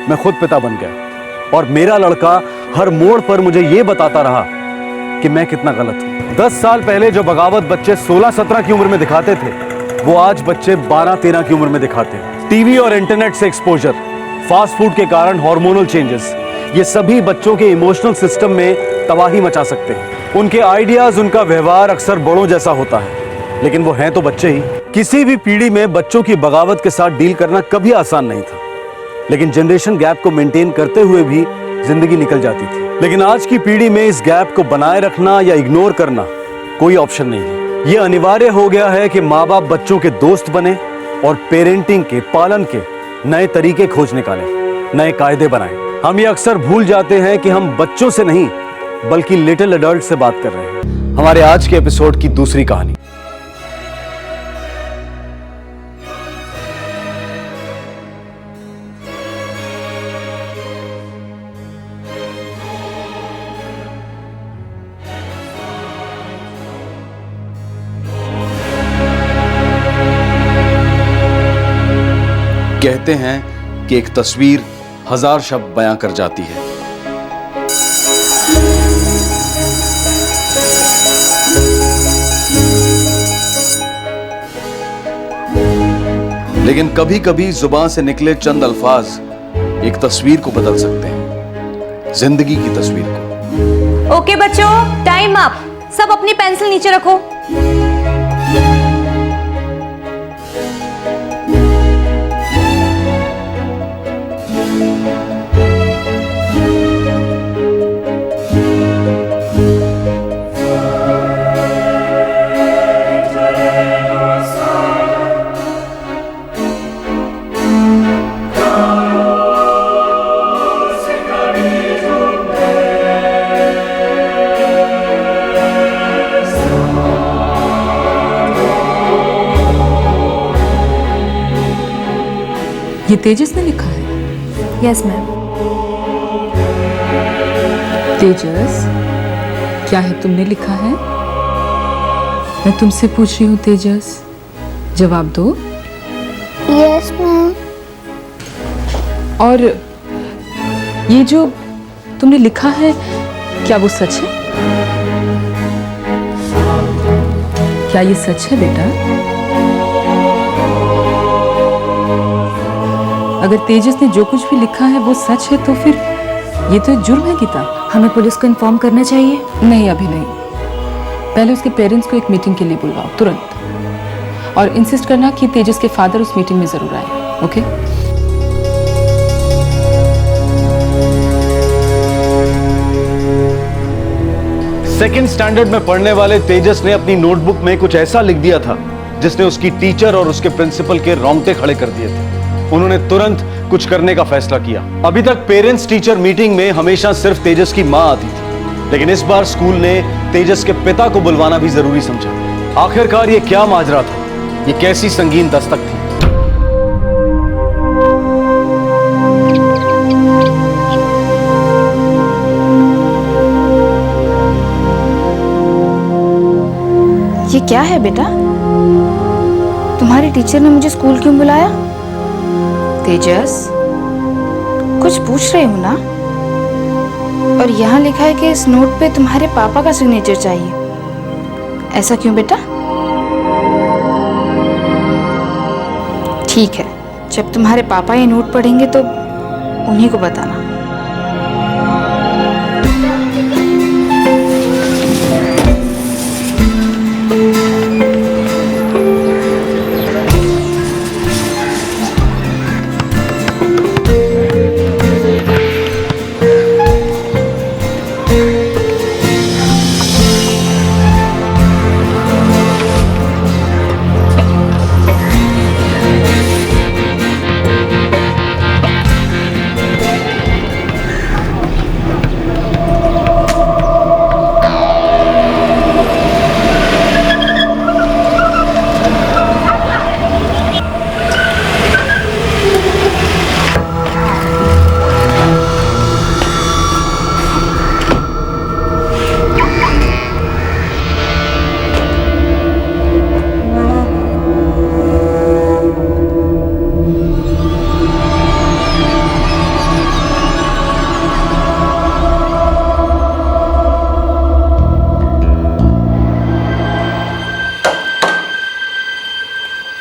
मैं खुद पिता बन गया। और मेरा लड़का हर मोड़ पर मुझे यह बताता रहा कि मैं कितना गलत हूं। 10 साल पहले जो बगावत बच्चे 16-17 की उम्र में दिखाते थे, वो आज बच्चे 12-13 की उम्र में दिखाते हैं। टीवी और इंटरनेट से एक्सपोजर, फास्ट फूड के कारण हार्मोनल चेंजेस, ये सभी बच्चों के इमोशनल सिस्टम में तबाही मचा सकते हैं। उनके आइडियाज, उनका व्यवहार अक्सर बड़ों जैसा होता है, लेकिन वो हैं तो बच्चे ही। किसी भी पीढ़ी में बच्चों की बगावत के साथ डील करना कभी आसान नहीं था, लेकिन जनरेशन गैप को मेंटेन करते हुए भी जिंदगी निकल जाती थी। लेकिन आज की पीढ़ी में इस गैप को बनाए रखना या इग्नोर करना कोई ऑप्शन नहीं है। यह अनिवार्य हो गया है कि माँ बाप बच्चों के दोस्त बने और पेरेंटिंग के, पालन के नए तरीके खोज निकालें, नए कायदे बनाएं। हम ये अक्सर भूल जाते हैं कि हम बच्चों से नहीं बल्कि लिटिल एडल्ट से बात कर रहे हैं। हमारे आज के एपिसोड की दूसरी कहानी। कहते हैं कि एक तस्वीर 1000 शब्द बयां कर जाती है। लेकिन कभी कभी जुबान से निकले चंद अल्फाज एक तस्वीर को बदल सकते हैं, जिंदगी की तस्वीर को। ओके बच्चों, टाइम अप। सब अपनी पेंसिल नीचे रखो। ये तेजस ने लिखा है? Yes ma'am. तेजस, क्या है तुमने लिखा है? मैं तुमसे पूछ रही हूँ तेजस, जवाब दो। Yes ma'am. और ये जो तुमने लिखा है, क्या वो सच है? क्या ये सच है बेटा? अगर तेजस ने जो कुछ भी लिखा है वो सच है तो फिर ये तो एक जुर्म है गीता। हमें पुलिस को इन्फॉर्म करना चाहिए। नहीं, अभी नहीं। पहले उसके पेरेंट्स को एक मीटिंग के लिए बुलवाओ तुरंत, और इंसिस्ट करना कि तेजस के फादर उस मीटिंग में जरूर आए। ओके? सेकेंड स्टैंडर्ड में पढ़ने वाले तेजस ने अपनी नोटबुक में कुछ ऐसा लिख दिया था जिसने उसकी टीचर और उसके प्रिंसिपल के रोंगटे खड़े कर दिए थे। उन्होंने तुरंत कुछ करने का फैसला किया। अभी तक पेरेंट्स टीचर मीटिंग में हमेशा सिर्फ तेजस की मां आती थी, लेकिन इस बार स्कूल ने तेजस के पिता को बुलवाना भी जरूरी समझा। आखिरकार ये क्या माजरा था? ये कैसी संगीन दस्तक थी? ये क्या है बेटा? तुम्हारी टीचर ने मुझे स्कूल क्यों बुलाया? तेजस, कुछ पूछ रहे हो ना? और यहाँ लिखा है कि इस नोट पे तुम्हारे पापा का सिग्नेचर चाहिए। ऐसा क्यों बेटा? ठीक है, जब तुम्हारे पापा ये नोट पढ़ेंगे तो उन्हीं को बताना।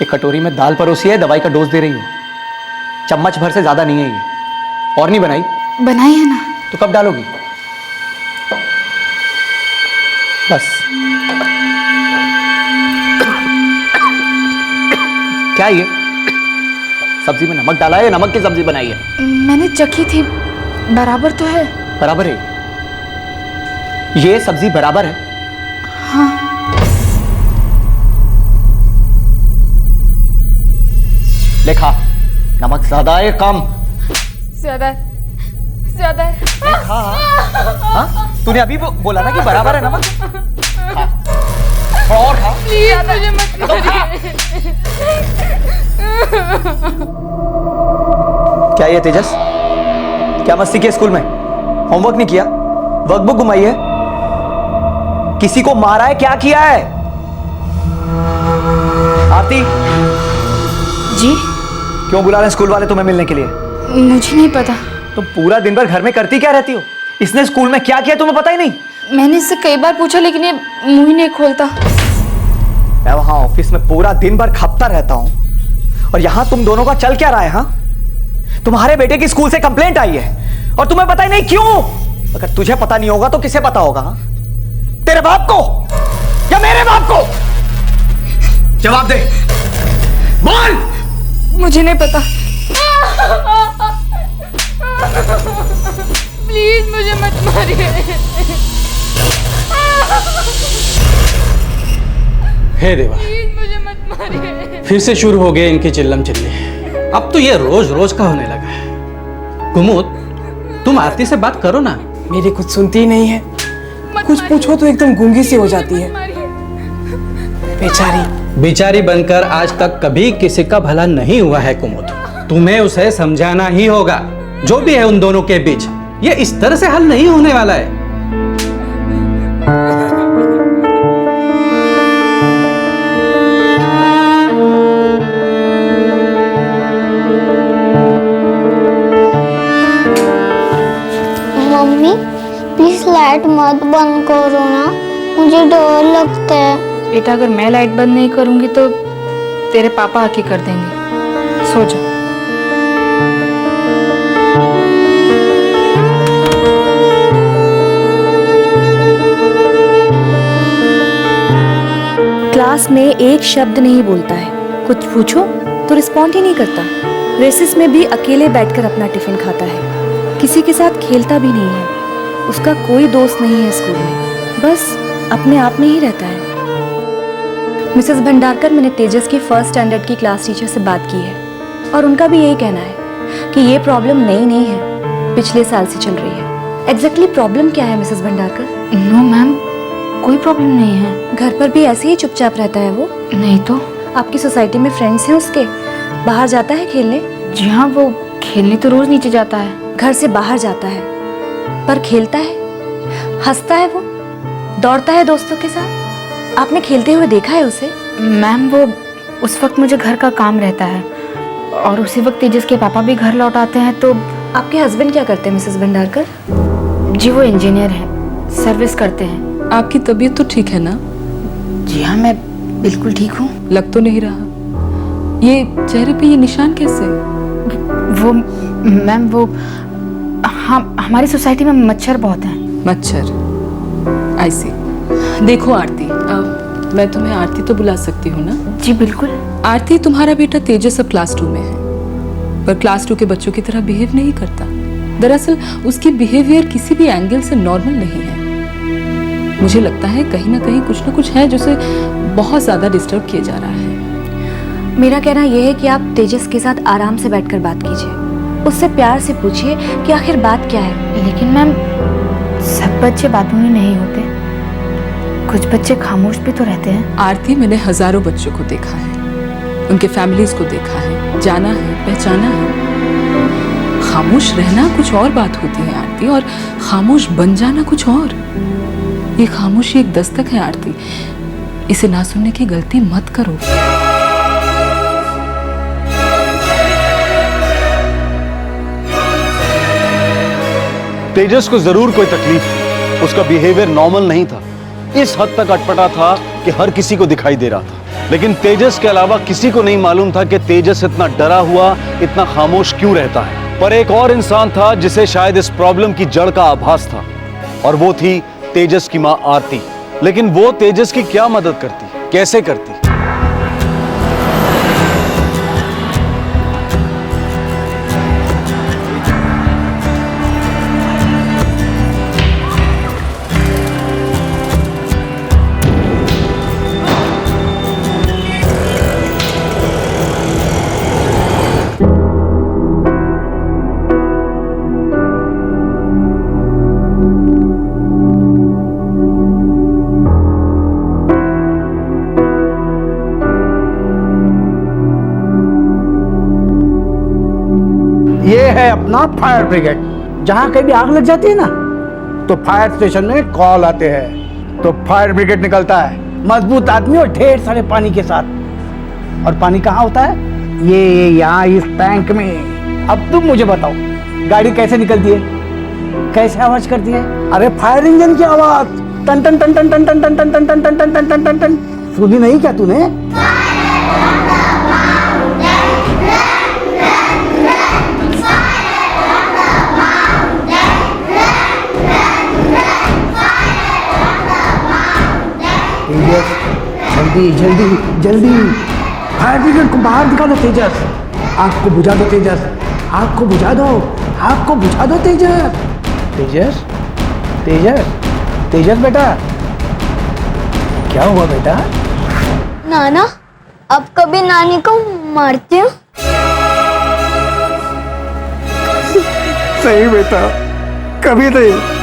एक कटोरी में दाल परोसी है, दवाई का डोज दे रही हूँ। चम्मच भर से ज्यादा नहीं है ये। और नहीं बनाई? बनाई है ना। तो कब डालोगी? बस। क्या ये सब्जी में नमक डाला है या नमक की सब्जी बनाई है? मैंने चखी थी, बराबर तो है। बराबर है? ये सब्जी बराबर है? हाँ। लेखा, नमक ज्यादा है कम? ज्यादा ज्यादा है। हाँ? तूने अभी बोला ना कि बराबर है नमक। खा, थोड़ा और खा। प्लीज मुझे मत मारिए। क्या ये तेजस, क्या मस्ती की स्कूल में? होमवर्क नहीं किया? वर्कबुक घुमाई है? किसी को मारा है? क्या किया है? आरती जी? क्यों बुला रहे हैं स्कूल वाले तुम्हें मिलने के लिए? मुझे नहीं पता। तुम पूरा दिन भर घर में करती क्या रहती हो? इसने स्कूल में क्या किया तुम्हें पता ही नहीं? मैंने इससे कई बार पूछा लेकिन ये मुंह ही नहीं खोलता। मैं वहां ऑफिस में पूरा दिन भर खपता रहता हूं और यहां तुम दोनों का चल क्या रहा है? हाँ, तुम्हारे बेटे की स्कूल से कंप्लेंट आई है और तुम्हें पता ही नहीं क्यों? अगर तुझे पता नहीं होगा तो किसे पता होगा? तेरे बाप को या मेरे बाप को? जवाब दे, बोल। मुझे नहीं पता। प्लीज मुझे मत मारिए। हे देवा, प्लीज मुझे मत मारिए। फिर से शुरू हो गए इनके चिल्लम चिल्ले। अब तो ये रोज रोज का होने लगा है। कुमुद, तुम आरती से बात करो ना। मेरी कुछ सुनती ही नहीं है। कुछ पूछो तो एकदम गूंगी सी हो जाती है। बेचारी बेचारी बनकर आज तक कभी किसी का भला नहीं हुआ है कुमुद। तुम्हें उसे समझाना ही होगा। जो भी है उन दोनों के बीच, ये इस तरह से हल नहीं होने वाला है। मम्मी प्लीज लाइट मत बंद करो ना, मुझे डर लगता है। बेटा अगर मैं लाइट बंद नहीं करूंगी तो तेरे पापा आके कर देंगे। सो जा। क्लास में एक शब्द नहीं बोलता है, कुछ पूछो तो रिस्पॉन्ड ही नहीं करता। रेसिस में भी अकेले बैठकर अपना टिफिन खाता है, किसी के साथ खेलता भी नहीं है। उसका कोई दोस्त नहीं है स्कूल में, बस अपने आप में ही रहता है। मिसेस भंडारकर, मैंने तेजस की फर्स्ट स्टैंडर्ड की क्लास टीचर से बात की है और उनका भी यही कहना है कि ये प्रॉब्लम नई नहीं है, पिछले साल से चल रही है। एग्जैक्टली प्रॉब्लम क्या है मिसेस भंडारकर? नो मैम, कोई प्रॉब्लम नहीं है। घर पर भी ऐसे ही चुपचाप रहता है वो? नहीं तो। आपकी सोसाइटी में फ्रेंड्स हैं उसके? बाहर जाता है खेलने? जी हाँ, वो खेलने तो रोज नीचे जाता है। घर से बाहर जाता है पर खेलता है, हंसता है, वो दौड़ता है दोस्तों के साथ? आपने खेलते हुए देखा है उसे? मैम वो उस वक्त मुझे घर का काम रहता है और उसी वक्त तेजस के पापा भी घर लौट आते हैं। तो आपके हस्बैंड क्या करते हैं मिसेस भंडारकर? जी वो इंजीनियर हैं, सर्विस करते हैं। आपकी तबीयत तो ठीक है ना? जी हाँ, मैं बिल्कुल ठीक हूँ। लग तो नहीं रहा। ये चेहरे पे ये निशान कैसे? वो मैम वो हमारी सोसाइटी में मच्छर बहुत हैं। मच्छर? आई सी। देखो आरती, मैं तुम्हें आरती तो बुला सकती हूँ ना? जी बिल्कुल। आरती, तुम्हारा बेटा तेजस अब क्लास 2 में है, पर क्लास 2 के बच्चों की तरह बिहेव नहीं करता। दरअसल उसकी बिहेवियर किसी भी एंगल से नॉर्मल नहीं है। मुझे लगता है कहीं ना कहीं कुछ ना कुछ है जो उसे बहुत ज्यादा डिस्टर्ब किया जा रहा है। मेरा कहना यह है कि आप तेजस के साथ आराम से बैठकर बात कीजिए, उससे प्यार से पूछिए कि आखिर बात क्या है। लेकिन मैम सब बच्चे बातूनी नहीं होते, कुछ बच्चे खामोश भी तो रहते हैं। आरती, मैंने हजारों बच्चों को देखा है, उनके फैमिलीज को देखा है, जाना है, पहचाना है। खामोश रहना कुछ और बात होती है आरती, और खामोश बन जाना कुछ और। ये खामोशी एक दस्तक है आरती, इसे ना सुनने की गलती मत करो। तेजस को जरूर कोई तकलीफ थी, उसका बिहेवियर नॉर्मल नहीं था। इस हद तक अटपटा था कि हर किसी को दिखाई दे रहा था। लेकिन तेजस के अलावा किसी को नहीं मालूम था कि तेजस इतना डरा हुआ, इतना खामोश क्यों रहता है। पर एक और इंसान था जिसे शायद इस प्रॉब्लम की जड़ का आभास था, और वो थी तेजस की मां आरती। लेकिन वो तेजस की क्या मदद करती, कैसे करती? ये है अपना फायर ब्रिगेड। जहाँ कहीं भी आग लग जाती है ना, तो फायर स्टेशन में कॉल आते हैं, तो फायर ब्रिगेड निकलता है, मजबूत आदमी और ढेर सारे पानी के साथ। और पानी कहाँ होता है? ये यहाँ इस टैंक में। अब तुम मुझे बताओ, गाड़ी कैसे निकलती है, कैसे आवाज करती है? अरे फायर इंजन की आवाज, टन टन टन टन टन टन टन टन टन टन टन टन टन टन टन। सुनी नहीं क्या तूने? जल्दी जल्दी जल्दी, फायर ब्रिगेड को बाहर निकालो। तेजस, आग को बुझा दो। तेजस, आग को बुझा दो, आग को बुझा दो। तेजस, तेजस, तेजस, तेजस बेटा, क्या हुआ बेटा? नाना, अब कभी नानी को मारते हो? सही बेटा, कभी नहीं।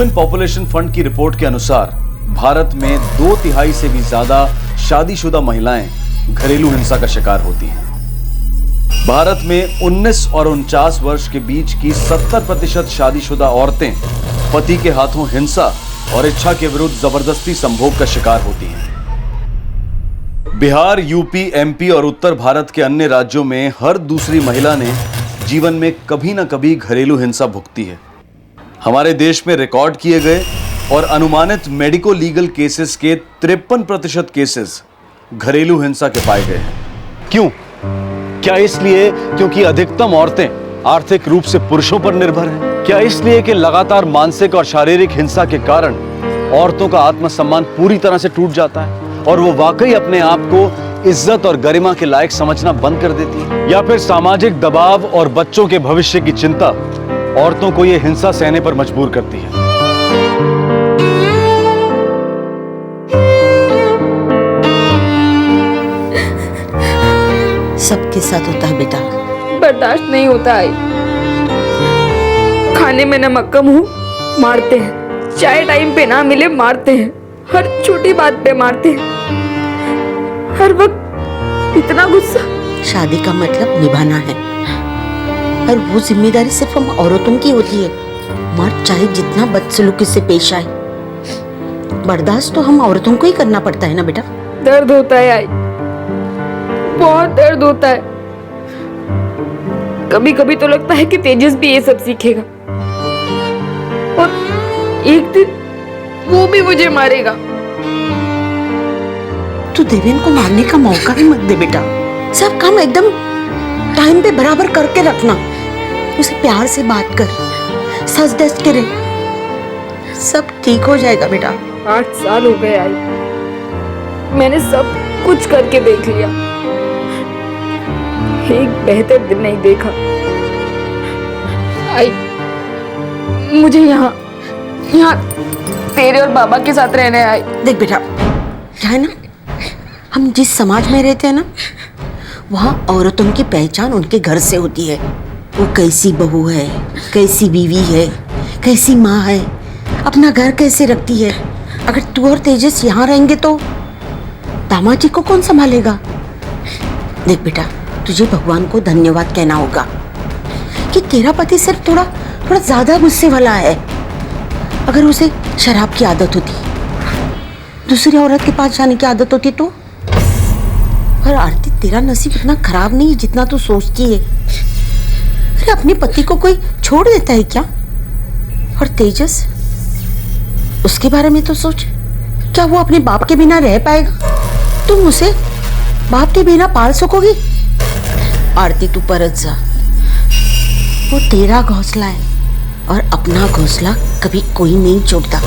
यूएन पॉपुलेशन फंड की रिपोर्ट के अनुसार भारत में 2/3 से भी ज्यादा शादीशुदा महिलाएं घरेलू हिंसा का शिकार होती हैं। भारत में 19 और 49 वर्ष के बीच की 70% शादीशुदा औरतें पति के हाथों हिंसा और इच्छा के विरुद्ध जबरदस्ती संभोग का शिकार होती हैं। बिहार, यूपी, एमपी और उत्तर भारत के अन्य राज्यों में हर दूसरी महिला ने जीवन में कभी ना कभी घरेलू हिंसा भुगती है। हमारे देश में रिकॉर्ड किए गए और अनुमानित मेडिको लीगल केसेस के 53% केसेस घरेलू हिंसा के पाए गए हैं। क्यों? क्या इसलिए क्योंकि अधिकतम औरतें आर्थिक रूप से पुरुषों पर निर्भर हैं? क्या इसलिए कि लगातार मानसिक और शारीरिक हिंसा के कारण औरतों का आत्मसम्मान पूरी तरह से टूट जाता है और वो वाकई अपने आप को इज्जत और गरिमा के लायक समझना बंद कर देती है? या फिर सामाजिक दबाव और बच्चों के भविष्य की चिंता औरतों को ये हिंसा सहने पर मजबूर करती है? सबके साथ होता है बेटा। बर्दाश्त नहीं होता है। खाने में नमक कम हो मारते हैं, चाय टाइम पे ना मिले मारते हैं, हर छोटी बात पे मारते हैं, हर वक्त इतना गुस्सा। शादी का मतलब निभाना है और वो जिम्मेदारी सिर्फ हम औरतों की होती है। मर्द चाहे जितना बदसलूकी से पेश आए, बर्दाश्त तो हम औरतों को ही करना पड़ता है ना बेटा। दर्द होता है आई, बहुत दर्द होता है। कभी कभी तो लगता है कि तेजस भी ये सब सीखेगा और एक दिन वो भी मुझे मारेगा। तू देवेन को मारने का मौका ही मत दे बेटा। सब काम एकदम टाइम पे बराबर करके रखना। उसे प्यार से बात कर, सच धज के रहे, सब ठीक हो जाएगा बेटा। 8 साल हो गए आई, मैंने सब कुछ करके देख लिया, एक बेहतर दिन नहीं देखा। आई मुझे यहाँ तेरे और बाबा के साथ रहने आई। देख बेटा, क्या है ना, हम जिस समाज में रहते हैं ना, वहाँ औरतों की पहचान उनके घर से होती है। वो कैसी बहू है, कैसी बीवी है, कैसी माँ है, अपना घर कैसे रखती है। अगर तू और तेजस यहाँ रहेंगे तो दामाद जी को कौन संभालेगा? देख बेटा, तुझे भगवान को धन्यवाद कहना होगा कि तेरा पति सिर्फ थोड़ा ज्यादा गुस्से वाला है। अगर उसे शराब की आदत होती, दूसरी औरत के पास जाने की आदत होती तो। पर आरती, तेरा नसीब इतना खराब नहीं जितना तू सोचती है। अरे अपने पति को कोई छोड़ देता है क्या? और तेजस, उसके बारे में तो सोच। क्या वो अपने बाप के बिना रह पाएगा? तुम उसे बाप के बिना पाल सकोगी? आरती, तू परत जा। वो तेरा घोंसला है और अपना घोंसला कभी कोई नहीं छोड़ता।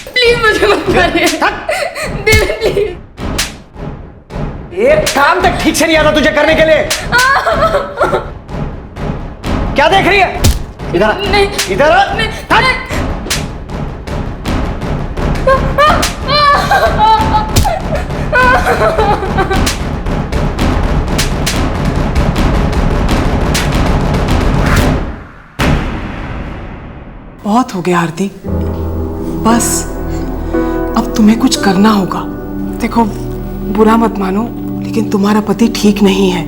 प्लीज मुझे मत मारिए, प्लीज। एक काम तक ठीक से नहीं आता तुझे करने के लिए। क्या देख रही है? इधर नहीं, इधर नहीं। बहुत हो गया आरती, बस अब तुम्हें कुछ करना होगा। देखो, बुरा मत मानो, लेकिन तुम्हारा पति ठीक नहीं है।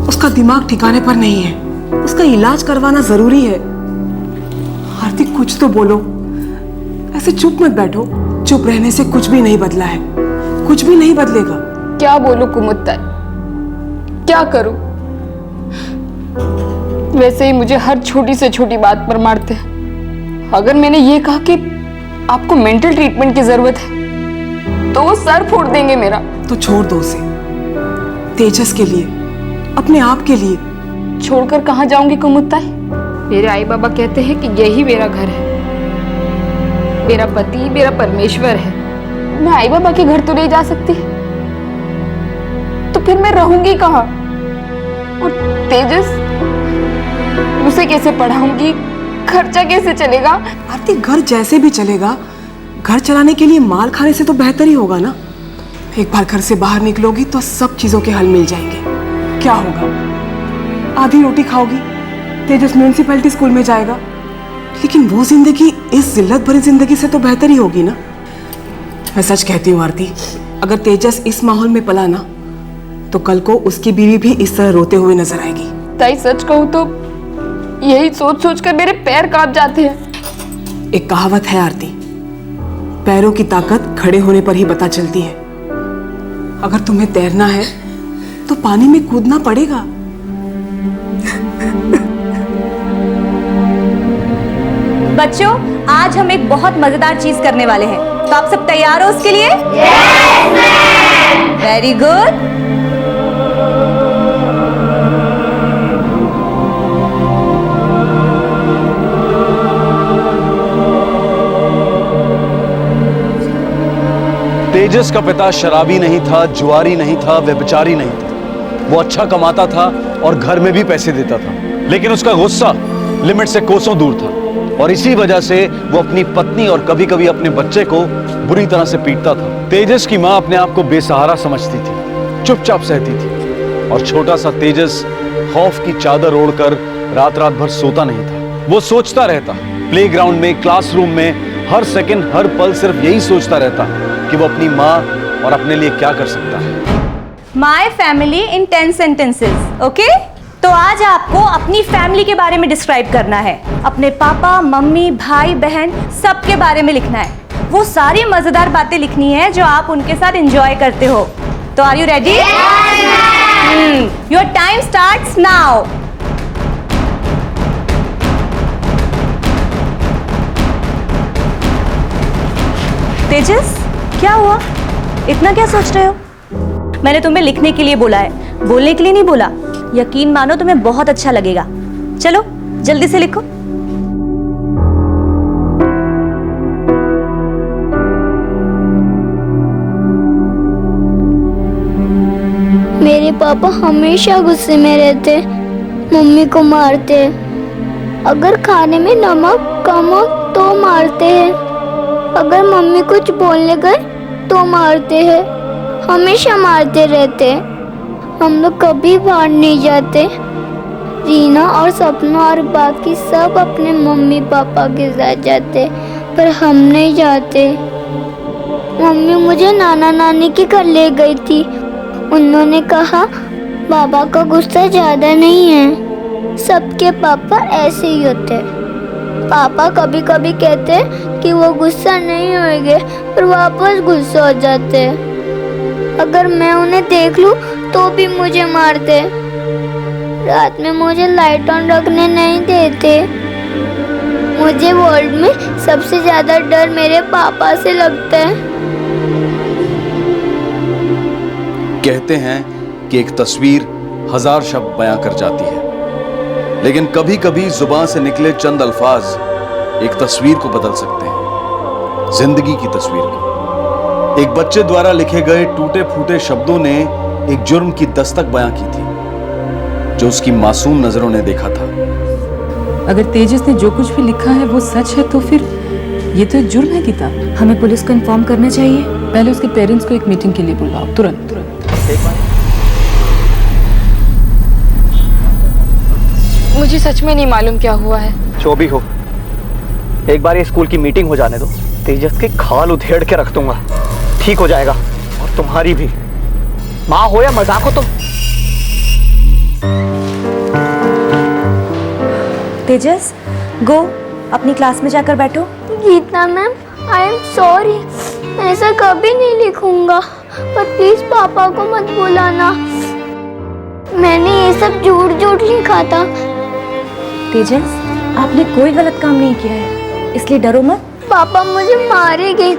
उसका दिमाग ठिकाने पर नहीं है, उसका इलाज करवाना जरूरी है। आरती, कुछ तो बोलो, ऐसे चुप मत बैठो। चुप रहने से कुछ भी नहीं बदला है, कुछ भी नहीं बदलेगा। क्या बोलूं कुमुत्ता, क्या करूं? वैसे ही मुझे हर छोटी से छोटी बात पर मारते हैं। अगर मैंने ये कहा कि आपको मेंटल ट्रीटमेंट की जरूरत है तो वो सर फोड़ देंगे मेरा। तो छोड़ दो उसे, तेजस के लिए, अपने आप के लिए। छोड़कर कहाँ जाऊंगी कुमुत्ता? मेरे आई बाबा कहते हैं कि यही मेरा घर है, मेरा पति मेरा परमेश्वर है। मैं आई बाबा के घर तो नहीं जा सकती, तो फिर मैं रहूंगी कहाँ? और तेजस, उसे कैसे पढ़ाऊंगी? खर्चा कैसे चलेगा? आरती, घर जैसे भी चलेगा, घर चलाने के लिए माल खाने से तो बेहतर ही होगा ना। एक बार घर से बाहर निकलोगी तो सब चीजों के हल मिल जाएंगे। क्या होगा? आधी रोटी खाओगी, तेजस म्यूनिसिपैलिटी स्कूल में जाएगा, लेकिन वो जिंदगी इस जिल्लत भरी जिंदगी से तो बेहतर ही होगी ना। मैं सच कहती हूँ आरती, अगर तेजस इस माहौल में पला ना तो कल को उसकी बीवी भी इस तरह रोते हुए नजर आएगी। ताई सच कहूँ तो यही सोच सोच कर मेरे पैर कांप जाते हैं। एक कहावत है आरती, पैरों की ताकत खड़े होने पर ही पता चलती है। अगर तुम्हें तैरना है तो पानी में कूदना पड़ेगा। बच्चों, आज हम एक बहुत मजेदार चीज करने वाले हैं, तो आप सब तैयार हो उसके लिए? Very good. तेजस का पिता शराबी नहीं था, जुआरी नहीं था, व्यभिचारी नहीं था। वो अच्छा कमाता था और घर में भी पैसे देता था, लेकिन उसका गुस्सा लिमिट से कोसों दूर था और इसी वजह से वो अपनी पत्नी और कभी कभी अपने बच्चे को बुरी तरह से पीटता था। तेजस की माँ अपने आप को बेसहारा समझती थी, चुपचाप सहती थी और छोटा सा तेजस खौफ की चादर ओढ़कर रात रात भर सोता नहीं था। वो सोचता रहता, प्लेग्राउंड में, क्लासरूम में, हर सेकंड हर पल सिर्फ यही सोचता रहता कि वो अपनी माँ और अपने लिए क्या कर सकता है। My family in 10 sentences, okay? तो आज आपको अपनी फैमिली के बारे में डिस्क्राइब करना है। अपने पापा, मम्मी, भाई, बहन सबके बारे में लिखना है। वो सारी मजेदार बातें लिखनी है जो आप उनके साथ एंजॉय करते हो। तो are you ready? Your time starts now. Tejas, क्या हुआ? इतना क्या सोच रहे हो? मैंने तुम्हें लिखने के लिए बोला है, बोलने के लिए नहीं बोला। यकीन मानो तुम्हें बहुत अच्छा लगेगा। चलो जल्दी से लिखो। मेरे पापा हमेशा गुस्से में रहते, मम्मी को मारते, अगर खाने में नमक कम हो तो मारते हैं, अगर मम्मी कुछ बोलने गए तो मारते हैं, हमेशा मारते रहते। हम लोग कभी बाहर नहीं जाते। रीना और सपना और बाकी सब अपने मम्मी पापा के साथ जाते, पर हम नहीं जाते। मम्मी मुझे नाना नानी के घर ले गई थी। उन्होंने कहा बाबा का गुस्सा ज्यादा नहीं है, सबके पापा ऐसे ही होते। पापा कभी कभी कहते कि वो गुस्सा नहीं होंगे, पर वापस गुस्सा हो जाते। अगर मैं उन्हें देख लूं तो भी मुझे मारते। रात में मुझे लाइट ऑन रखने नहीं देते। मुझे वर्ल्ड में सबसे ज्यादा डर मेरे पापा से लगता है। कहते हैं कि एक तस्वीर 1000 शब्द बयां कर जाती है, लेकिन कभी कभी जुबान से निकले चंद अल्फाज एक तस्वीर को बदल सकते हैं, जिंदगी की तस्वीर को। एक बच्चे द्वारा लिखे गए टूटे फूटे शब्दों ने एक जुर्म की दस्तक बयां की थी जो उसकी मासूम नजरों ने देखा था। अगर तेजस ने जो कुछ भी लिखा है वो सच है तो फिर ये तो एक जुर्म है गीता। हमें पुलिस को इन्फॉर्म करना चाहिए। पहले उसके पेरेंट्स को एक मीटिंग के लिए बुलाओ, तुरंत। मुझे सच में नहीं मालूम क्या हुआ है। जो भी हो, एक बार ये स्कूल की मीटिंग हो जाने दो, तेजस की खाल उधेड़ के रख दूंगा। ठीक हो जाएगा, और तुम्हारी भी। माँ हो या मजाक हो तुम। तेजस, गो अपनी क्लास में जाकर बैठो। Geeta ma'am, I am sorry, ऐसा कभी नहीं लिखूंगा, पर प्लीज पापा को मत बुलाना। मैंने ये सब झूठ लिखा था। तेजस, आपने कोई गलत काम नहीं किया है, इसलिए डरो मत। पापा मुझे मारेंगे।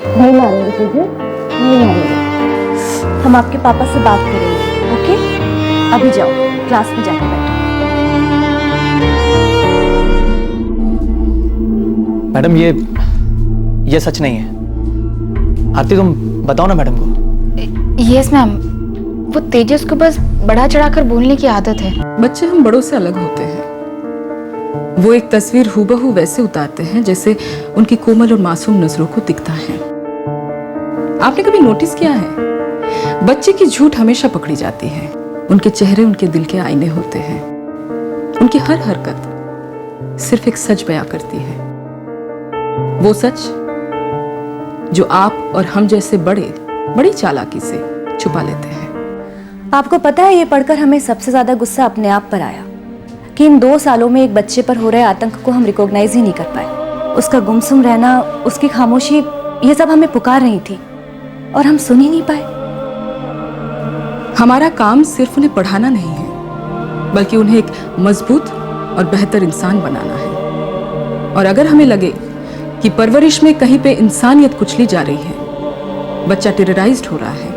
नहीं मारेंगे तेजस, नहीं मारेंगे। हम आपके पापा से बात करेंगे, ओके? अभी जाओ क्लास में जाकर बैठो। मैडम, ये सच नहीं है। आरती, तुम बताओ ना मैडम को। यस मैम, वो तेजस को बस बढ़ा चढ़ाकर बोलने की आदत है। बच्चे हम बड़ों से अलग होते हैं। वो एक तस्वीर हूबहू वैसे उतारते हैं जैसे उनकी कोमल और मासूम नजरों को दिखता है। आपने कभी नोटिस किया है, बच्चे की झूठ हमेशा पकड़ी जाती है। उनके चेहरे उनके दिल के आईने होते हैं। उनकी हर हरकत सिर्फ एक सच बयां करती है, वो सच जो आप और हम जैसे बड़ी चालाकी से छुपा लेते हैं। आपको पता है, ये पढ़कर हमें सबसे ज्यादा गुस्सा अपने आप पर आया कि इन 2 सालों में एक बच्चे पर हो रहे आतंक को हम रिकॉग्नाइज ही नहीं कर पाए। उसका गुमसुम रहना, उसकी खामोशी, ये सब हमें पुकार रही थी और हम सुन ही नहीं पाए। हमारा काम सिर्फ उन्हें पढ़ाना नहीं है, बल्कि उन्हें एक मजबूत और बेहतर इंसान बनाना है। और अगर हमें लगे कि परवरिश में कहीं पे इंसानियत कुचली जा रही है, बच्चा टेरराइज्ड हो रहा है,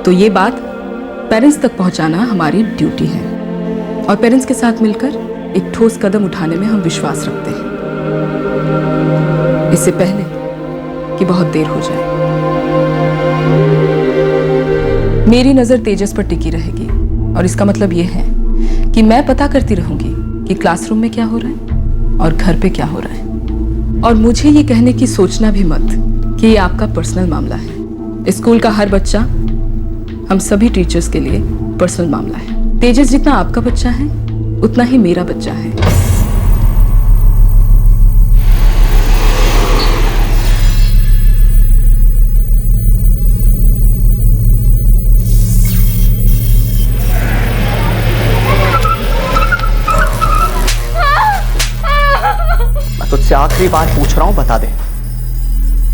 तो ये बात पेरेंट्स तक पहुंचाना हमारी ड्यूटी है। और पेरेंट्स के साथ मिलकर एक ठोस कदम उठाने में हम विश्वास रखते हैं, इससे पहले कि बहुत देर हो जाए। मेरी नजर तेजस पर टिकी रहेगी और इसका मतलब यह है कि मैं पता करती रहूंगी कि क्लासरूम में क्या हो रहा है और घर पे क्या हो रहा है। और मुझे ये कहने की सोचना भी मत कि ये आपका पर्सनल मामला है। स्कूल का हर बच्चा हम सभी टीचर्स के लिए पर्सनल मामला है। तेजस जितना आपका बच्चा है, उतना ही मेरा बच्चा है। मैं तुझसे आखिरी बार पूछ रहा हूं, बता दे,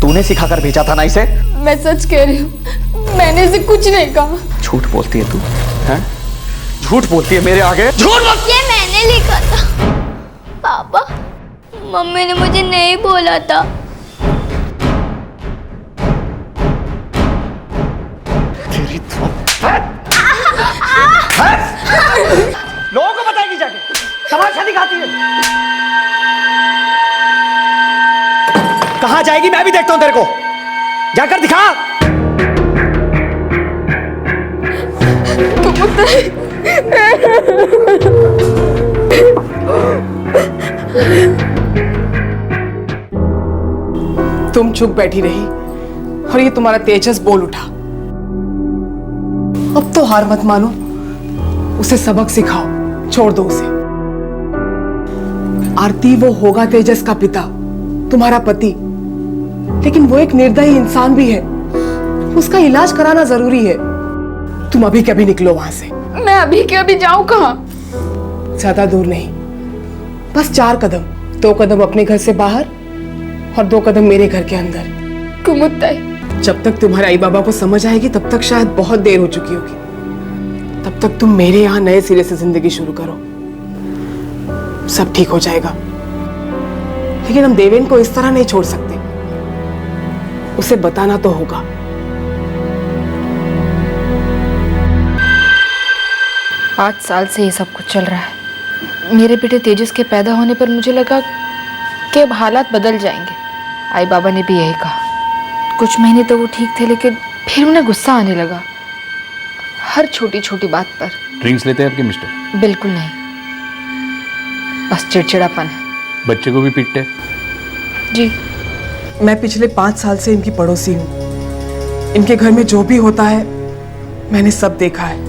तूने सिखाकर भेजा था ना इसे? मैं सच कह रही हूँ, मैंने इसे कुछ नहीं कहा। झूठ बोलती है तू, हैं? झूठ बोलती है मेरे आगे, झूठ बोलती ये मैंने लिखा था पापा, मम्मी ने मुझे नहीं बोला था। तेरी लोगों को बताएगी जाके, तमाशा दिखाती है। कहाँ जाएगी मैं भी देखता हूं तेरे को, जाकर दिखा। तुम चुप बैठी रही और ये तुम्हारा तेजस बोल उठा। अब तो हार मत मानो, उसे सबक सिखाओ, छोड़ दो उसे। आरती, वो होगा तेजस का पिता, तुम्हारा पति, लेकिन वो एक निर्दयी इंसान भी है। उसका इलाज कराना जरूरी है। तुम अभी कभी निकलो वहां से। मैं अभी के अभी जाऊं कहाँ? ज्यादा दूर नहीं, बस 4 कदम। 2 कदम अपने घर से बाहर और 2 कदम मेरे घर के अंदर। कुमुत्ताई, जब तक तुम्हारे आई बाबा को समझ आएगी तब तक शायद बहुत देर हो चुकी होगी। तब तक तुम मेरे यहाँ नए सिरे से जिंदगी शुरू करो, सब ठीक हो जाएगा। लेकिन हम देवेन को इस तरह नहीं छोड़ सकते, उसे बताना तो होगा। पाँच साल से ये सब कुछ चल रहा है। मेरे बेटे तेजस के पैदा होने पर मुझे लगा कि अब हालात बदल जाएंगे। आई बाबा ने भी यही कहा। कुछ महीने तो वो ठीक थे, लेकिन फिर उन्हें गुस्सा आने लगा, हर छोटी छोटी बात पर। ड्रिंक्स लेते हैं आपके मिस्टर? बिल्कुल नहीं, बस चिड़चिड़ापन है। बच्चे को भी पीटते? जी। मैं पिछले 5 साल से इनकी पड़ोसी हूँ। इनके घर में जो भी होता है मैंने सब देखा है।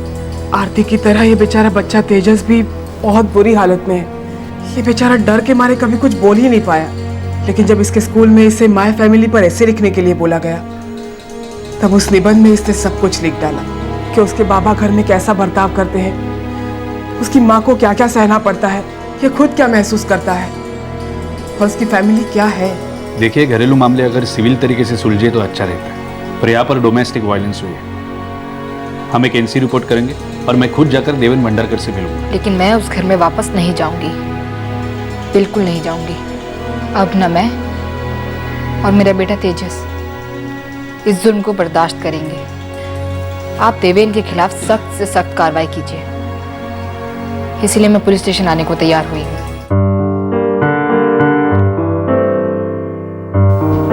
आरती की तरह ये बेचारा बच्चा तेजस भी बहुत बुरी हालत में है। ये बेचारा डर के मारे कभी कुछ बोल ही नहीं पाया, लेकिन जब इसके स्कूल में इसे माय फैमिली पर ऐसे लिखने के लिए बोला गया, तब उस निबंध में इसने सब कुछ लिख डाला कि उसके बाबा घर में कैसा बर्ताव करते हैं, उसकी माँ को क्या क्या सहना पड़ता है, ये खुद क्या महसूस करता है और उसकी फैमिली क्या है। देखिए, घरेलू मामले अगर सिविल तरीके से सुलझे तो अच्छा रहता है, पर यहाँ पर डोमेस्टिक वायलेंस हुई है। हम एक एनसी रिपोर्ट करेंगे और मैं खुद जाकर देवेन भंडारकर से मिलूंगा। लेकिन मैं उस घर में वापस नहीं जाऊंगी, बिल्कुल नहीं जाऊंगी। अब न मैं और मेरा बेटा तेजस इस जुल्म को बर्दाश्त करेंगे। आप देवेन के खिलाफ सख्त से सख्त कार्रवाई कीजिए, इसीलिए मैं पुलिस स्टेशन आने को तैयार हुई हूँ।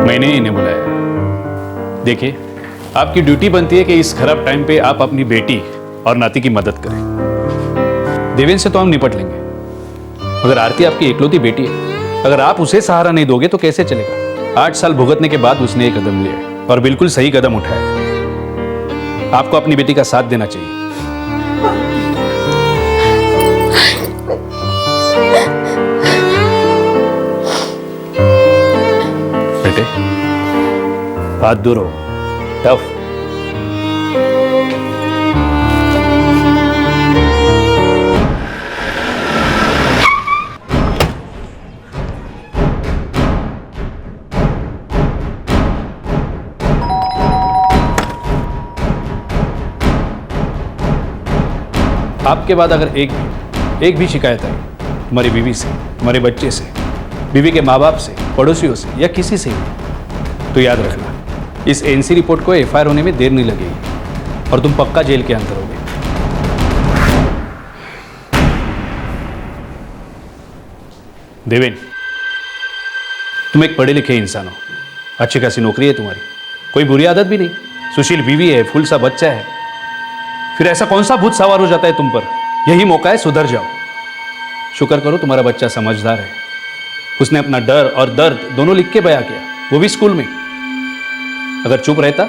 मैंने इन्हें बुलाया। देखिए, आपकी ड्यूटी बनती है कि इस खराब टाइम पे आप अपनी बेटी और नाती की मदद करें। देवेन से तो हम निपट लेंगे, मगर आरती आपकी एकलौती बेटी है। अगर आप उसे सहारा नहीं दोगे तो कैसे चलेगा? 8 साल भुगतने के बाद उसने एक कदम लिया और बिल्कुल सही कदम उठाया। आपको अपनी बेटी का साथ देना चाहिए। बेटे, हाथ दूर हो। टफ। आपके बाद अगर एक भी शिकायत है हमारी बीवी से, हमारे बच्चे से, बीवी के माँ बाप से, पड़ोसियों से या किसी से, तो याद रखना इस एनसी रिपोर्ट को एफआईआर होने में देर नहीं लगेगी और तुम पक्का जेल के अंदर होगे। देवेन, तुम एक पढ़े लिखे इंसान हो, अच्छी खासी नौकरी है तुम्हारी, कोई बुरी आदत भी नहीं, सुशील बीवी है, फूल सा बच्चा है, फिर ऐसा कौन सा भूत सवार हो जाता है तुम पर? यही मौका है, सुधर जाओ। शुक्र करो तुम्हारा बच्चा समझदार है, उसने अपना डर और दर्द दोनों लिख के बयां किया, वो भी स्कूल में। अगर चुप रहता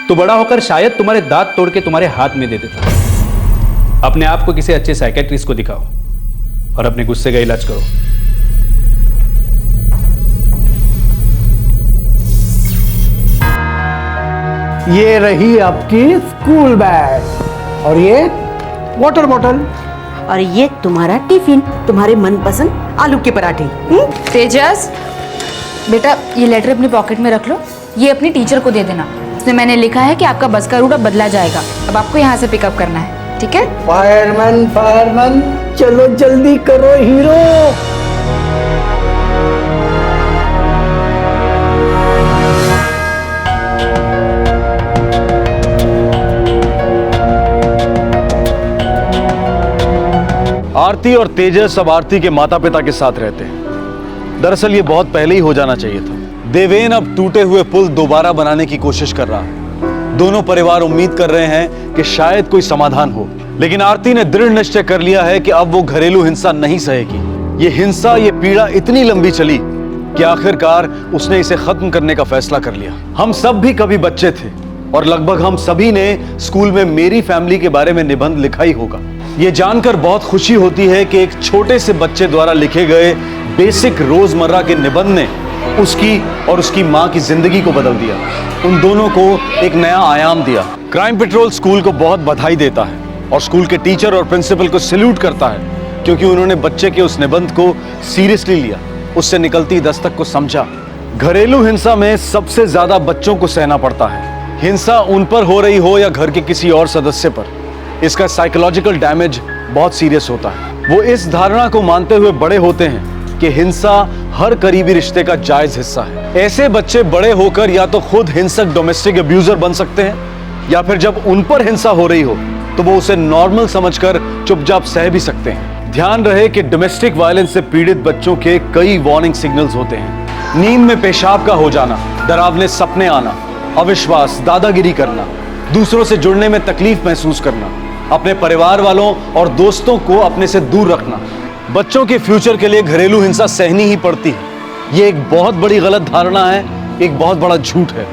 तो बड़ा होकर शायद तुम्हारे दांत तोड़ के तुम्हारे हाथ में दे देता। अपने आप को किसी अच्छे साइकेट्रिस्ट को दिखाओ और अपने गुस्से का इलाज करो। ये रही आपकी स्कूल बैग और ये वाटर बॉटल और ये तुम्हारा टिफिन, तुम्हारे मनपसंद आलू के पराठे। तेजस, बेटा ये लेटर अपनी पॉकेट में रख लो, ये अपनी टीचर को दे देना। उसमें मैंने लिखा है कि आपका बस का रूट अब बदला जाएगा, अब आपको यहाँ से पिकअप करना है, ठीक है? फायरमैन फायरमैन, चलो जल्दी करो हीरो। आरती और तेजस अब आरती के माता पिता के साथ रहते हैं। दरअसल ये बहुत पहले ही हो जाना चाहिए था। देवेन अब टूटे हुए पुल दोबारा बनाने की कोशिश कर रहा है। दोनों परिवार उम्मीद कर रहे हैं कि शायद कोई समाधान हो, लेकिन आरती ने दृढ़ निश्चय कर लिया है कि अब वो घरेलू हिंसा नहीं सहेगी। ये हिंसा, ये पीड़ा इतनी लंबी चली कि आखिरकार उसने इसे खत्म करने का फैसला कर लिया। हम सब भी कभी बच्चे थे और लगभग हम सभी ने स्कूल में मेरी फैमिली के बारे में निबंध लिखा ही होगा। ये जानकर बहुत खुशी होती है कि एक छोटे से बच्चे द्वारा लिखे गए बेसिक रोजमर्रा के निबंध ने उसकी और उसकी मां की जिंदगी को बदल दिया, उन दोनों को एक नया आयाम दिया। क्राइम पेट्रोल स्कूल को बहुत बधाई देता है और स्कूल के टीचर और प्रिंसिपल को सैल्यूट करता है, क्योंकि उन्होंने बच्चे के उस निबंध को सीरियसली लिया, उससे निकलती दस्तक को समझा। घरेलू हिंसा में सबसे ज्यादा बच्चों को सहना पड़ता है, हिंसा उन पर हो रही हो या घर के किसी और सदस्य पर। इसका साइकोलॉजिकल डैमेज बहुत सीरियस होता है। वो इस धारणा को मानते हुए बड़े होते हैं कि हिंसा हर करीबी रिश्ते का जायज हिस्सा है। ऐसे बच्चे बड़े होकर या तो खुद हिंसक डोमेस्टिक अब्यूजर बन सकते हैं, या फिर जब उन पर हिंसा हो रही हो तो वो उसे नॉर्मल समझकर चुपचाप सह भी सकते हैं। ध्यान रहे कि डोमेस्टिक वायलेंस से पीड़ित बच्चों के कई वार्निंग सिग्नल्स होते हैं। नींद में पेशाब का हो जाना, डरावने सपने आना, अविश्वास, दादागिरी करना, दूसरों से जुड़ने में तकलीफ महसूस करना, अपने परिवार वालों और दोस्तों को अपने से दूर रखना। बच्चों के फ्यूचर के लिए घरेलू हिंसा सहनी ही पड़ती है। ये एक बहुत बड़ी गलत धारणा है, एक बहुत बड़ा झूठ है।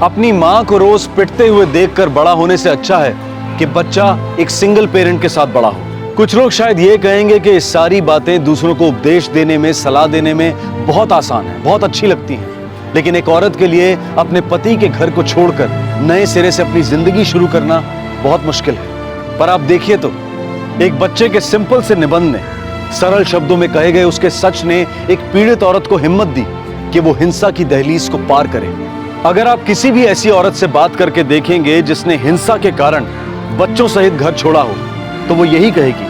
अपनी मां को रोज पिटते हुए देखकर बड़ा होने से अच्छा है कि बच्चा एक सिंगल पेरेंट के साथ बड़ा हो। कुछ लोग शायद ये कहेंगे कि ये सारी बातें दूसरों को उपदेश देने में, सलाह देने में बहुत आसान है, बहुत अच्छी लगती हैं, लेकिन एक औरत के लिए अपने पति के घर को छोड़कर नए सिरे से अपनी जिंदगी शुरू करना बहुत मुश्किल है। पर आप देखिए तो, एक बच्चे के सिंपल से निबंध ने, सरल शब्दों में कहे गए उसके सच ने एक पीड़ित औरत को हिम्मत दी कि वो हिंसा की दहलीज को पार करे। अगर आप किसी भी ऐसी औरत से बात करके देखेंगे जिसने हिंसा के कारण बच्चों सहित घर छोड़ा हो, तो वो यही कहेगी,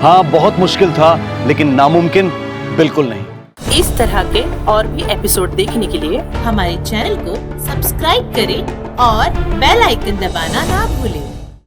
हाँ बहुत मुश्किल था लेकिन नामुमकिन बिल्कुल नहीं। इस तरह के और भी एपिसोड देखने के लिए हमारे चैनल को सब्सक्राइब करें और बेल आइकन दबाना ना भूलें।